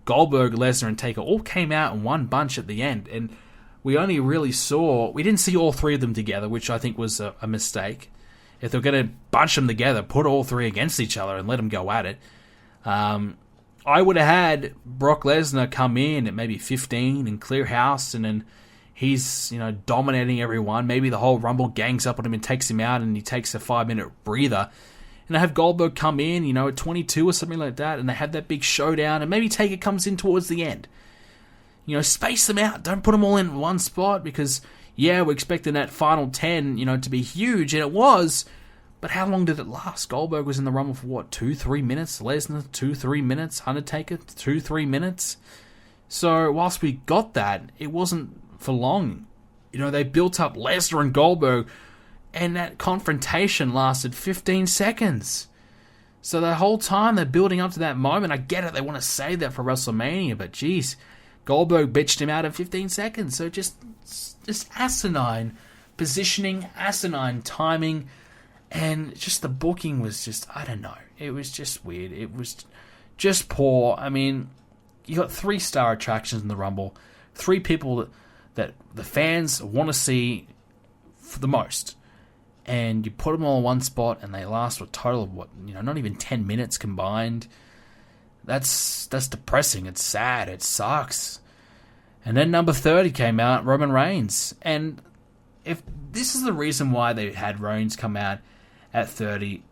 A: Goldberg, Lesnar, and Taker all came out in one bunch at the end, and we didn't see all 3 of them together, which I think was a mistake. If they're going to bunch them together, put all 3 against each other and let them go at it. I would have had Brock Lesnar come in at maybe 15 and clear house, and then he's dominating everyone. Maybe the whole Rumble gangs up on him and takes him out, and he takes a 5-minute breather. And they have Goldberg come in, at 22 or something like that, and they have that big showdown, and maybe Taker comes in towards the end. Space them out. Don't put them all in one spot, because, we're expecting that final 10, to be huge, and it was, but how long did it last? Goldberg was in the Rumble for, 2-3 minutes? Lesnar, 2-3 minutes? Undertaker, 2-3 minutes? So, whilst we got that, it wasn't for long. They built up Lesnar and Goldberg, and that confrontation lasted 15 seconds. So the whole time they're building up to that moment. I get it, they want to save that for WrestleMania, but geez, Goldberg bitched him out in 15 seconds. So just asinine positioning, asinine timing, and just the booking was just, I don't know. It was just weird. It was just poor. I mean, you got 3 star attractions in the Rumble, 3 people that the fans want to see for the most. And you put them all in one spot, and they last a total of not even 10 minutes combined. That's depressing. It's sad. It sucks. And then number 30 came out, Roman Reigns. And if this is the reason why they had Reigns come out at 30,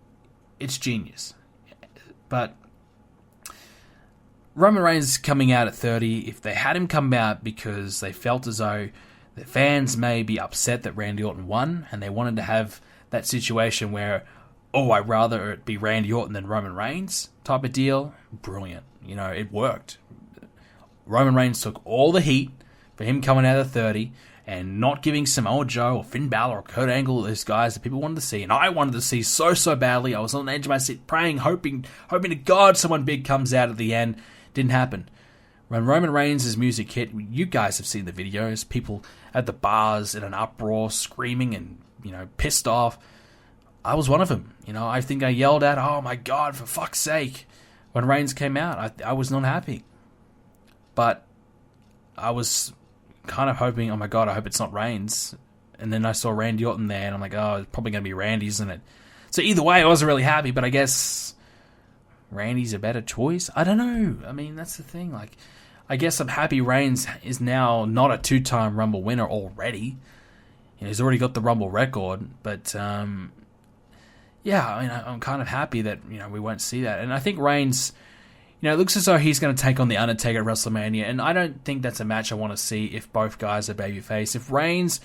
A: it's genius. But Roman Reigns coming out at 30, if they had him come out because they felt as though the fans may be upset that Randy Orton won, and they wanted to have that situation where, I'd rather it be Randy Orton than Roman Reigns type of deal. Brilliant. It worked. Roman Reigns took all the heat for him coming out of 30 and not giving Samoa Joe or Finn Balor or Kurt Angle, those guys that people wanted to see, and I wanted to see so badly. I was on the edge of my seat praying, hoping to God someone big comes out at the end. Didn't happen. When Roman Reigns' music hit, you guys have seen the videos, people at the bars in an uproar, screaming and, pissed off. I was one of them. I think I yelled out, "Oh my God, for fuck's sake." When Reigns came out, I was not happy. But I was kind of hoping, oh my God, I hope it's not Reigns. And then I saw Randy Orton there, and I'm like, oh, it's probably going to be Randy, isn't it? So either way, I wasn't really happy, but I guess Randy's a better choice? I don't know. I mean, that's the thing. Like, I guess I'm happy Reigns is now not a 2-time Rumble winner already. He's already got the Rumble record, but yeah, I mean, I'm kind of happy that, we won't see that. And I think Reigns, it looks as though he's going to take on The Undertaker at WrestleMania, and I don't think that's a match I want to see if both guys are babyface. If Reigns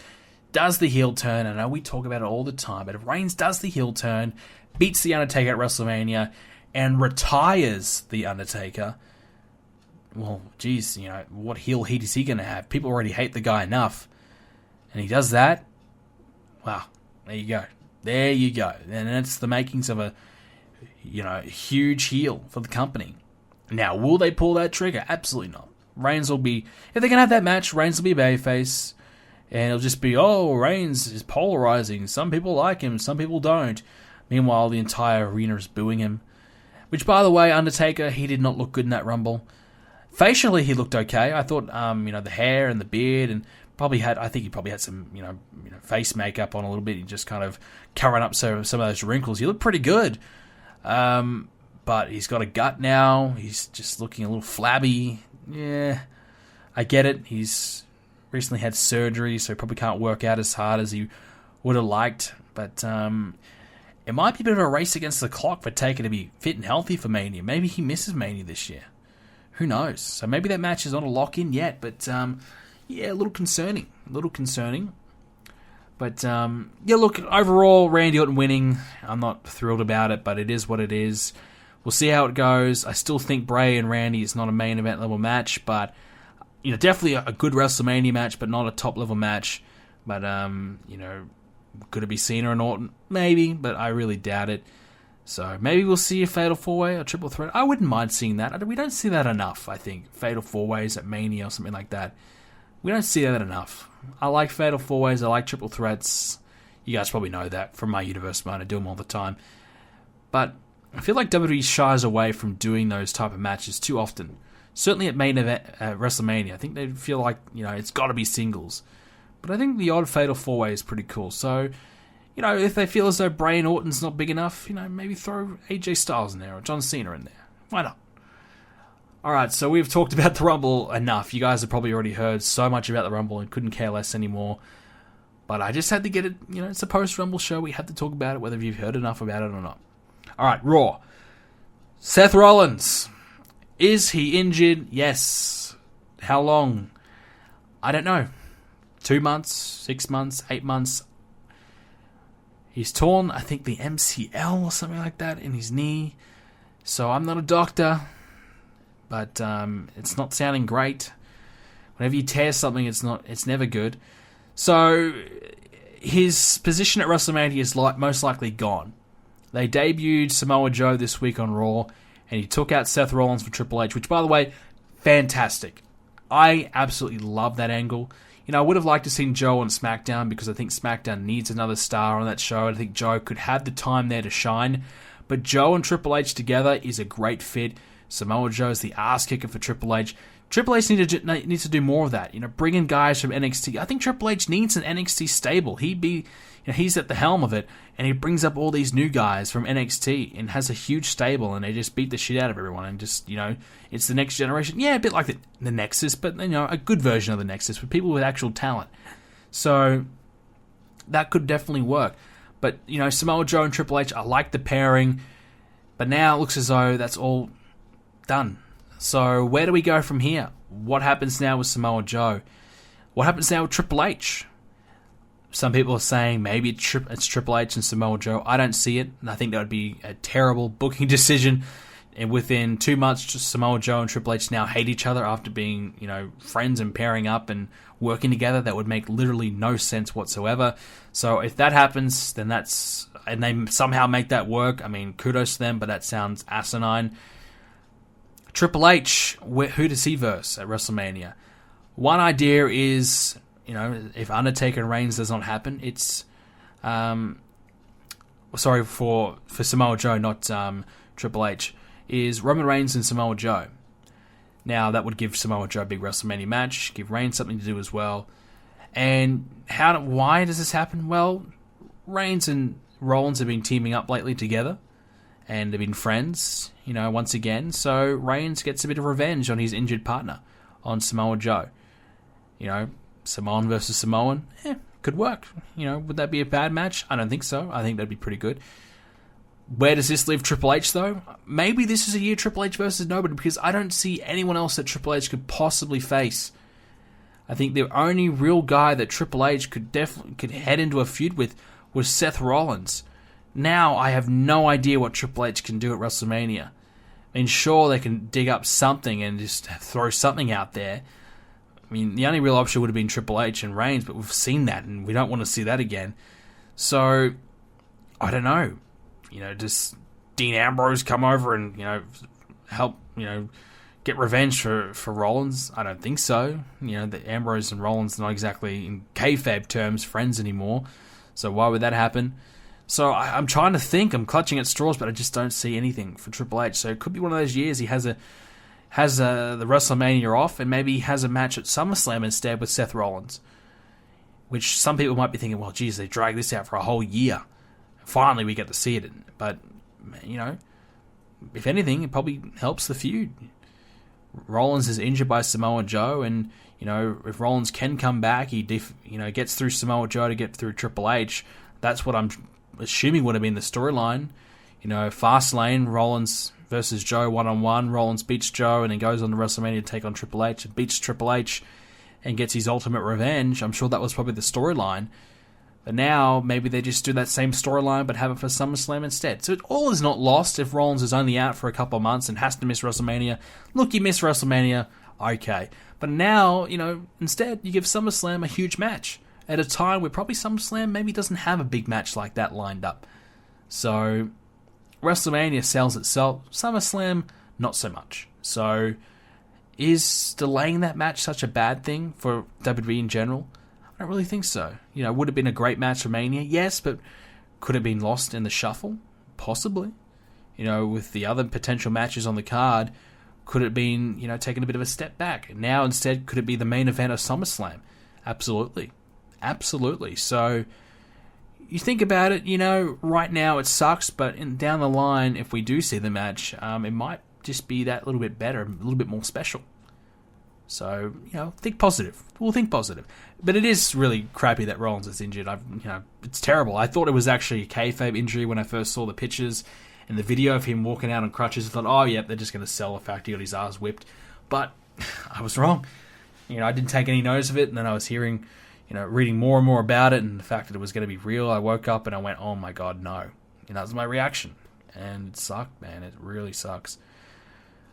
A: does the heel turn, I know we talk about it all the time, but if Reigns does the heel turn, beats The Undertaker at WrestleMania, and retires The Undertaker, well, geez, what heel heat is he going to have? People already hate the guy enough, and he does that, wow, there you go. There you go. And it's the makings of a, huge heel for the company. Now, will they pull that trigger? Absolutely not. Reigns will be... If they can have that match, Reigns will be babyface. And it'll just be, oh, Reigns is polarizing. Some people like him, some people don't. Meanwhile, the entire arena is booing him. Which, by the way, Undertaker, he did not look good in that Rumble. Facially, he looked okay. I thought, the hair and the beard, and I think he probably had some, face makeup on a little bit. He just kind of covering up some of those wrinkles. He looked pretty good. But he's got a gut now. He's just looking a little flabby. Yeah, I get it. He's recently had surgery, so he probably can't work out as hard as he would have liked. But it might be a bit of a race against the clock for Taker to be fit and healthy for Mania. Maybe he misses Mania this year. Who knows? So maybe that match is not a lock-in yet. But, yeah, a little concerning. But, yeah, look, overall, Randy Orton winning, I'm not thrilled about it, but it is what it is. We'll see how it goes. I still think Bray and Randy is not a main event level match, but, definitely a good WrestleMania match, but not a top level match. But, could it be Cena and Orton? Maybe, but I really doubt it. So maybe we'll see a Fatal 4-Way or Triple Threat. I wouldn't mind seeing that. We don't see that enough, I think. Fatal 4-Ways at Mania or something like that. We don't see that enough. I like Fatal 4-Ways. I like Triple Threats. You guys probably know that from my universe, man. I do them all the time. But I feel like WWE shies away from doing those type of matches too often. Certainly at main event WrestleMania. I think they feel like, it's got to be singles. But I think the odd Fatal 4-Way is pretty cool. So, if they feel as though Bray and Orton's not big enough, maybe throw AJ Styles in there or John Cena in there. Why not? Alright, so we've talked about the Rumble enough. You guys have probably already heard so much about the Rumble and couldn't care less anymore. But I just had to get it, it's a post-Rumble show. We have to talk about it, whether you've heard enough about it or not. Alright, Raw. Seth Rollins. Is he injured? Yes. How long? I don't know. 2 months, 6 months, 8 months. He's torn, I think, the MCL or something like that in his knee. So I'm not a doctor, but it's not sounding great. Whenever you tear something, it's never good. So his position at WrestleMania is most likely gone. They debuted Samoa Joe this week on Raw, and he took out Seth Rollins for Triple H, which, by the way, fantastic. I absolutely love that angle. I would have liked to see Joe on SmackDown because I think SmackDown needs another star on that show. I think Joe could have the time there to shine. But Joe and Triple H together is a great fit. Samoa Joe is the ass kicker for Triple H. Triple H needs to do more of that. Bring in guys from NXT. I think Triple H needs an NXT stable. He's at the helm of it, and he brings up all these new guys from NXT and has a huge stable, and they just beat the shit out of everyone. And just, it's the next generation. Yeah, a bit like the Nexus, but, a good version of the Nexus with people with actual talent. So that could definitely work. But, Samoa Joe and Triple H, I like the pairing, but now it looks as though that's all done. So where do we go from here? What happens now with Samoa Joe? What happens now with Triple H? Some people are saying maybe it's Triple H and Samoa Joe. I don't see it, and I think that would be a terrible booking decision. And within 2 months, Samoa Joe and Triple H now hate each other after being, friends and pairing up and working together. That would make literally no sense whatsoever. So if that happens, then and they somehow make that work, I mean, kudos to them, but that sounds asinine. Triple H, who does he verse at WrestleMania? One idea is, if Undertaker and Reigns does not happen, it's, for Samoa Joe, not Triple H, is Roman Reigns and Samoa Joe. Now, that would give Samoa Joe a big WrestleMania match, give Reigns something to do as well. And why does this happen? Well, Reigns and Rollins have been teaming up lately together, and they've been friends, once again. So Reigns gets a bit of revenge on his injured partner, on Samoa Joe. Samoan versus Samoan, could work. Would that be a bad match? I don't think so. I think that'd be pretty good. Where does this leave Triple H, though? Maybe this is a year Triple H versus nobody, because I don't see anyone else that Triple H could possibly face. I think the only real guy that Triple H could head into a feud with was Seth Rollins. Now I have no idea what Triple H can do at WrestleMania. I mean, sure, they can dig up something and just throw something out there. I mean, the only real option would have been Triple H and Reigns, but we've seen that, and we don't want to see that again. So, I don't know. Does Dean Ambrose come over and, help, get revenge for Rollins? I don't think so. The Ambrose and Rollins are not exactly, in kayfabe terms, friends anymore. So why would that happen? So I'm trying to think. I'm clutching at straws, but I just don't see anything for Triple H. So it could be one of those years he has the WrestleMania off, and maybe he has a match at SummerSlam instead with Seth Rollins. Which some people might be thinking, well, geez, they dragged this out for a whole year. Finally, we get to see it. But, if anything, it probably helps the feud. Rollins is injured by Samoa Joe, and, if Rollins can come back, he gets through Samoa Joe to get through Triple H. That's what I'm assuming would have been the storyline. Fastlane, Rollins versus Joe one-on-one. Rollins beats Joe and then goes on to WrestleMania to take on Triple H and beats Triple H and gets his ultimate revenge. I'm sure that was probably the storyline. But now, maybe they just do that same storyline, but have it for SummerSlam instead. So it all is not lost if Rollins is only out for a couple of months and has to miss WrestleMania. Look, you miss WrestleMania, okay. But now, instead, you give SummerSlam a huge match at a time where probably SummerSlam maybe doesn't have a big match like that lined up. So, WrestleMania sells itself. SummerSlam, not so much. So, is delaying that match such a bad thing for WWE in general? I don't really think so. Would have been a great match for Mania? Yes, but could have been lost in the shuffle? Possibly. With the other potential matches on the card, could it have been, taking a bit of a step back? Now, instead, could it be the main event of SummerSlam? Absolutely. Absolutely. So, you think about it, right now it sucks, but down the line, if we do see the match, it might just be that little bit better, a little bit more special. So, think positive. We'll think positive. But it is really crappy that Rollins is injured. It's terrible. I thought it was actually a kayfabe injury when I first saw the pictures and the video of him walking out on crutches. I thought, oh, yeah, they're just going to sell the fact he got his ass whipped. But I was wrong. I didn't take any notice of it, and then I was hearing, reading more and more about it, and the fact that it was going to be real. I woke up and I went, oh my God, no. That was my reaction. And it sucked, man. It really sucks.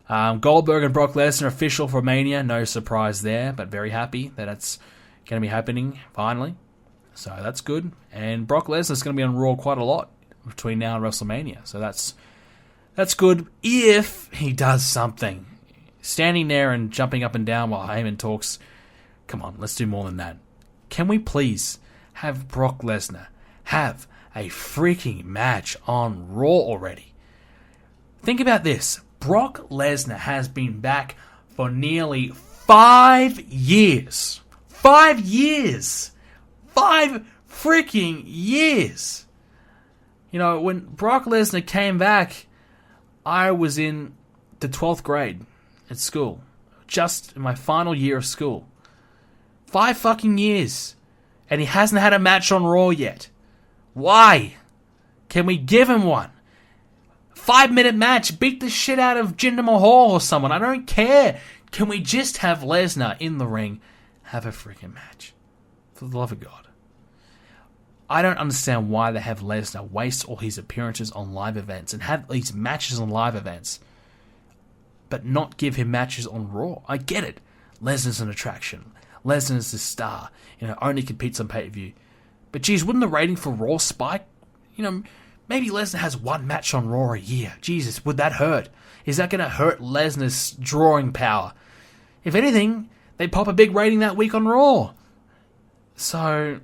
A: Goldberg and Brock Lesnar official for Mania. No surprise there, but very happy that it's going to be happening finally. So that's good. And Brock Lesnar's going to be on Raw quite a lot between now and WrestleMania. So that's good if he does something. Standing there and jumping up and down while Heyman talks. Come on, let's do more than that. Can we please have Brock Lesnar have a freaking match on Raw already? Think about this. Brock Lesnar has been back for nearly 5 years. 5 years! 5 freaking years! When Brock Lesnar came back, I was in the 12th grade at school. Just in my final year of school. 5 fucking years. And he hasn't had a match on Raw yet. Why? Can we give him one? 5-minute match, beat the shit out of Jinder Mahal or someone. I don't care. Can we just have Lesnar in the ring have a freaking match? For the love of God. I don't understand why they have Lesnar waste all his appearances on live events and have these matches on live events. but not give him matches on Raw. I get it. Lesnar's an attraction. Lesnar's the star. Only competes on pay-per-view. But geez, wouldn't the rating for Raw spike? Maybe Lesnar has one match on Raw a year. Jesus, would that hurt? Is that going to hurt Lesnar's drawing power? If anything, they'd pop a big rating that week on Raw. So,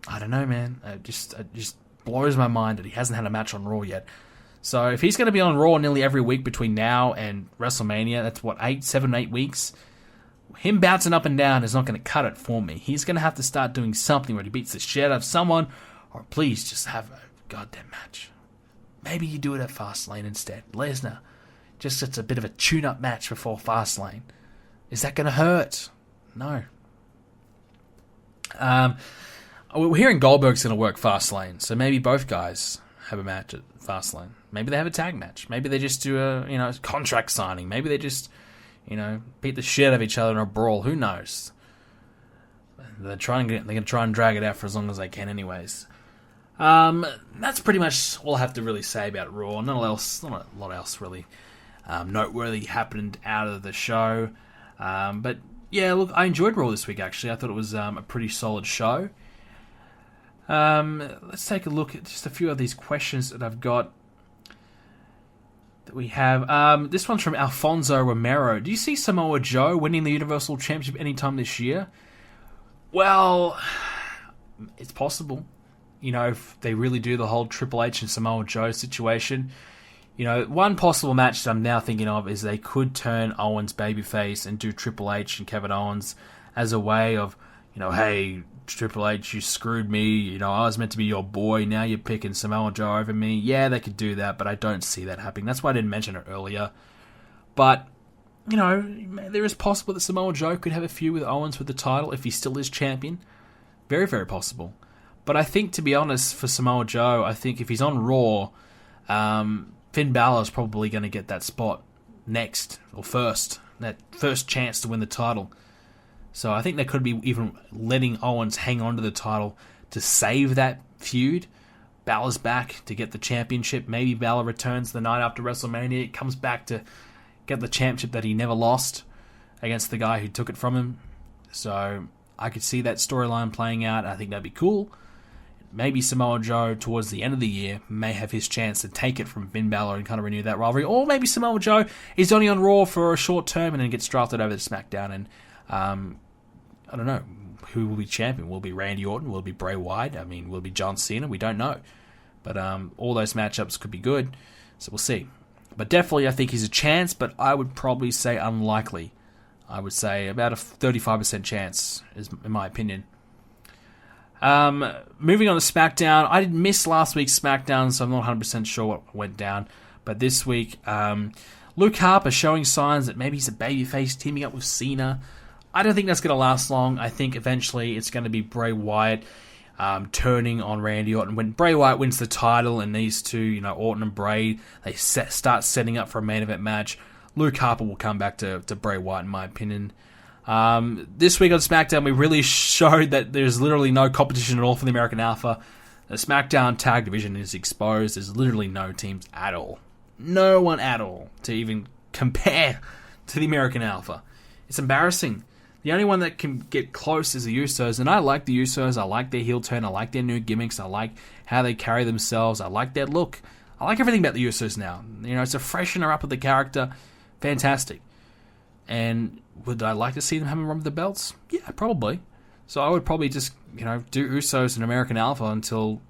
A: I don't know, man. It just blows my mind that he hasn't had a match on Raw yet. So, if he's going to be on Raw nearly every week between now and WrestleMania, that's what, 7, 8 weeks? Him bouncing up and down is not going to cut it for me. He's going to have to start doing something where he beats the shit out of someone, or please just have a goddamn match. Maybe you do it at Fastlane instead. Lesnar just gets a bit of a tune-up match before Fastlane. Is that going to hurt? No. We're hearing Goldberg's going to work Fastlane, so maybe both guys have a match at Fastlane. Maybe they have a tag match. Maybe they just do a contract signing. Maybe they just beat the shit out of each other in a brawl. Who knows? They're going to try and drag it out for as long as they can, anyways. That's pretty much all I have to really say about Raw. Not a lot else really noteworthy happened out of the show. But yeah, look, I enjoyed Raw this week. Actually, I thought it was a pretty solid show. Let's take a look at just a few of these questions that I've got. That we have. This one's from Alfonso Romero. Do you see Samoa Joe winning the Universal Championship anytime this year? Well, it's possible. If they really do the whole Triple H and Samoa Joe situation. One possible match that I'm now thinking of is they could turn Owens babyface and do Triple H and Kevin Owens as a way of, hey, Triple H, you screwed me. I was meant to be your boy. Now you're picking Samoa Joe over me. Yeah, they could do that, but I don't see that happening. That's why I didn't mention it earlier. But, there is possible that Samoa Joe could have a feud with Owens with the title if he still is champion. Very, very possible. But I think, to be honest, for Samoa Joe, I think if he's on Raw, Finn Balor is probably going to get that spot next, or first. That first chance to win the title. So I think they could be even letting Owens hang on to the title to save that feud. Balor's back to get the championship. Maybe Balor returns the night after WrestleMania. It comes back to get the championship that he never lost against the guy who took it from him. So I could see that storyline playing out. I think that'd be cool. Maybe Samoa Joe, towards the end of the year, may have his chance to take it from Finn Balor and kind of renew that rivalry. Or maybe Samoa Joe is only on Raw for a short term and then gets drafted over to SmackDown. And I don't know who will be champion. Will it be Randy Orton? Will it be Bray Wyatt? Will it be John Cena? We don't know. But all those matchups could be good. So we'll see. But definitely, I think he's a chance, but I would probably say unlikely. I would say about a 35% chance, is in my opinion. Moving on to SmackDown. I did miss last week's SmackDown, so I'm not 100% sure what went down. But this week, Luke Harper showing signs that maybe he's a babyface teaming up with Cena. I don't think that's going to last long. I think eventually it's going to be Bray Wyatt turning on Randy Orton. When Bray Wyatt wins the title and these two, Orton and Bray, they start setting up for a main event match, Luke Harper will come back to Bray Wyatt, in my opinion. This week on SmackDown, we really showed that there's literally no competition at all for the American Alpha. The SmackDown tag division is exposed. There's literally no teams at all. No one at all to even compare to the American Alpha. It's embarrassing. The only one that can get close is the Usos, and I like the Usos. I like their heel turn. I like their new gimmicks. I like how they carry themselves. I like their look. I like everything about the Usos now. It's a freshener up of the character. Fantastic. And would I like to see them having run with the belts? Yeah, probably. So I would probably just, do Usos and American Alpha until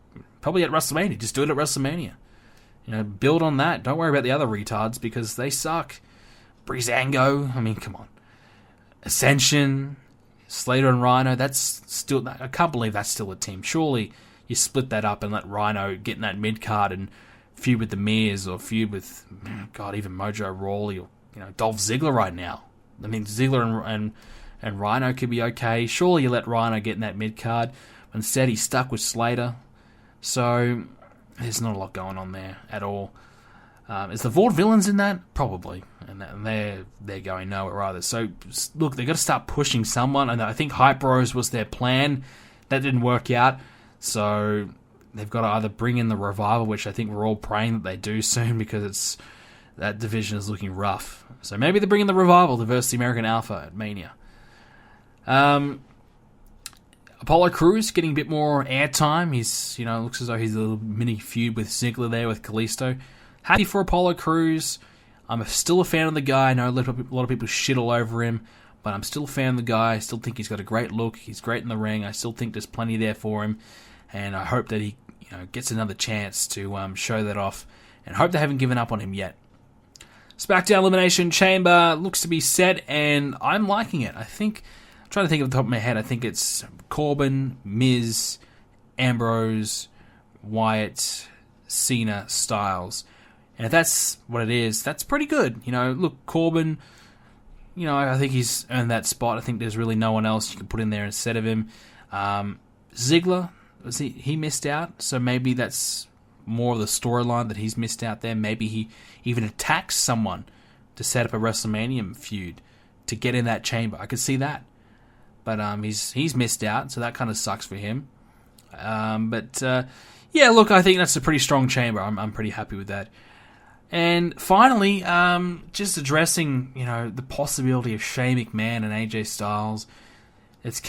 A: probably at WrestleMania. Just do it at WrestleMania. Build on that. Don't worry about the other retards because they suck. Breezango. Come on. Ascension, Slater and Rhino, that's still... I can't believe that's still a team. Surely you split that up and let Rhino get in that mid-card and feud with the Miz or feud with, even Mojo Rawley or, Dolph Ziggler right now. Ziggler and Rhino could be okay. Surely you let Rhino get in that mid-card. But instead he's stuck with Slater. So there's not a lot going on there at all. Is the Vaudevillains in that? Probably. And they're going nowhere either. So, look, they've got to start pushing someone. And I think Hype Bros was their plan. That didn't work out. So, they've got to either bring in the Revival, which I think we're all praying that they do soon because that division is looking rough. So maybe they're bringing the Revival to versus the American Alpha at Mania. Apollo Crews getting a bit more airtime. He's, looks as though he's a little mini feud with Ziggler there with Kalisto. Happy for Apollo Crews. I'm still a fan of the guy. I know a lot of people shit all over him, but I'm still a fan of the guy. I still think he's got a great look. He's great in the ring. I still think there's plenty there for him, and I hope that he gets another chance to show that off, and hope they haven't given up on him yet. SmackDown Elimination Chamber looks to be set, and I'm liking it. I'm trying to think off the top of my head. I think it's Corbin, Miz, Ambrose, Wyatt, Cena, Styles. And if that's what it is, that's pretty good. Look, Corbin, I think he's earned that spot. I think there's really no one else you can put in there instead of him. Ziggler, he missed out, so maybe that's more of the storyline that he's missed out there. Maybe he even attacks someone to set up a WrestleMania feud to get in that chamber. I could see that. But he's missed out, so that kind of sucks for him. Yeah, look, I think that's a pretty strong chamber. I'm pretty happy with that. And finally, just addressing the possibility of Shane McMahon and AJ Styles. It's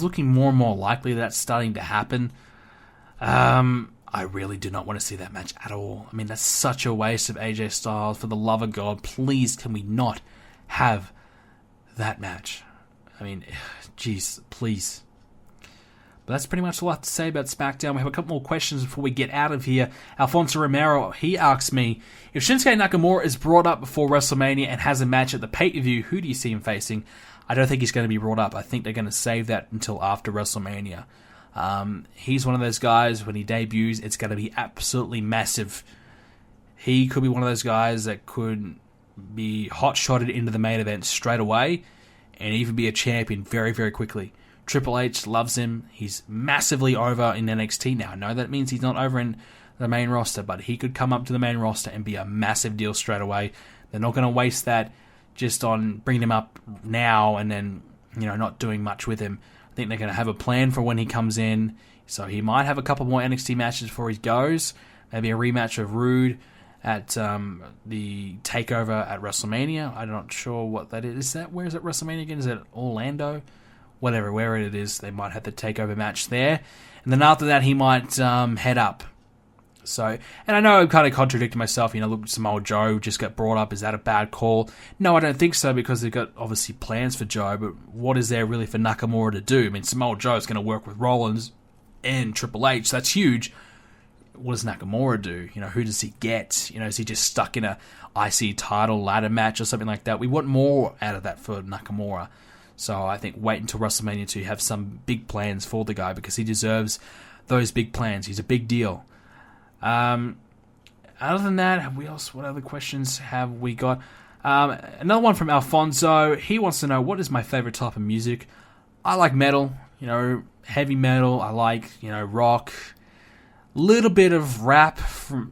A: looking more and more likely that's starting to happen. I really do not want to see that match at all. I mean, that's such a waste of AJ Styles. For the love of God, please, can we not have that match? I mean, jeez, please. But that's pretty much all I have to say about SmackDown. We have a couple more questions before we get out of here. Alfonso Romero, he asks me, if Shinsuke Nakamura is brought up before WrestleMania and has a match at the pay-per-view, who do you see him facing? I don't think he's going to be brought up. I think they're going to save that until after WrestleMania. He's one of those guys, when he debuts, it's going to be absolutely massive. He could be one of those guys that could be hot-shotted into the main event straight away and even be a champion very, very quickly. Triple H loves him. He's massively over in NXT now. I know that means he's not over in the main roster, but he could come up to the main roster and be a massive deal straight away. They're not going to waste that just on bringing him up now and then, not doing much with him. I think they're going to have a plan for when he comes in. So he might have a couple more NXT matches before he goes. Maybe a rematch of Rude at the TakeOver at WrestleMania. I'm not sure what that is. Where is it WrestleMania again? Is it Orlando? Whatever, where it is, they might have the TakeOver match there. And then after that, he might head up. So, and I know I'm kind of contradicting myself. Look, Samoa Joe just got brought up. Is that a bad call? No, I don't think so, because they've got obviously plans for Joe, but what is there really for Nakamura to do? I mean, Samoa Joe is going to work with Rollins and Triple H. That's huge. What does Nakamura do? Who does he get? Is he just stuck in a IC title ladder match or something like that? We want more out of that for Nakamura. So I think wait until WrestleMania to have some big plans for the guy, because he deserves those big plans. He's a big deal. Other than that, what other questions have we got? Another one from Alfonso. He wants to know, what is my favorite type of music? I like metal, heavy metal. I like, rock. Little bit of rap,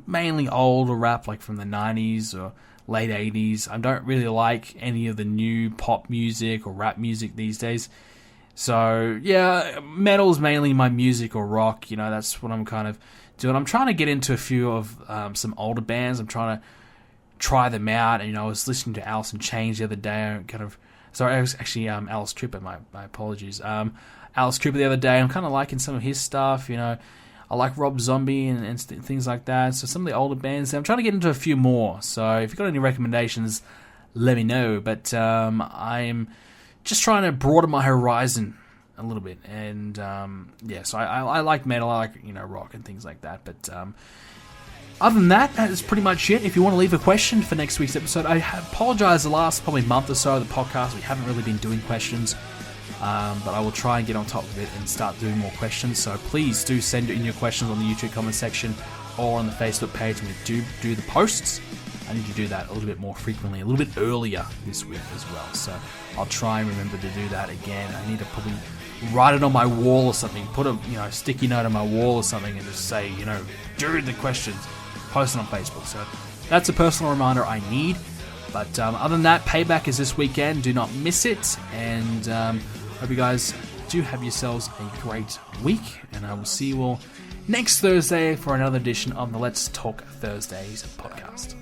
A: mainly older rap, like from the 90s or late 80s. I don't really like any of the new pop music or rap music these days. So, yeah, metal's mainly my music, or rock. That's what I'm kind of doing. I'm trying to get into a few of some older bands. I'm trying to try them out. And, I was listening to Alice in Chains the other day. Sorry, I was actually Alice Cooper. My apologies. Alice Cooper the other day. I'm kind of liking some of his stuff, I like Rob Zombie and things like that. So some of the older bands, I'm trying to get into a few more. So if you've got any recommendations, let me know. But I'm just trying to broaden my horizon a little bit. And so I like metal, I like rock and things like that. But other than that, that is pretty much it. If you want to leave a question for next week's episode, I apologize. The last probably month or so of the podcast, we haven't really been doing questions. But I will try and get on top of it and start doing more questions. So please do send in your questions on the YouTube comment section or on the Facebook page when we do the posts. I need to do that a little bit more frequently, a little bit earlier this week as well. So I'll try and remember to do that again. I need to probably write it on my wall or something, put a sticky note on my wall or something, and just say, during the questions, post it on Facebook. So that's a personal reminder I need. But other than that, Payback is this weekend. Do not miss it. And hope you guys do have yourselves a great week. And I will see you all next Thursday for another edition of the Let's Talk Thursdays podcast.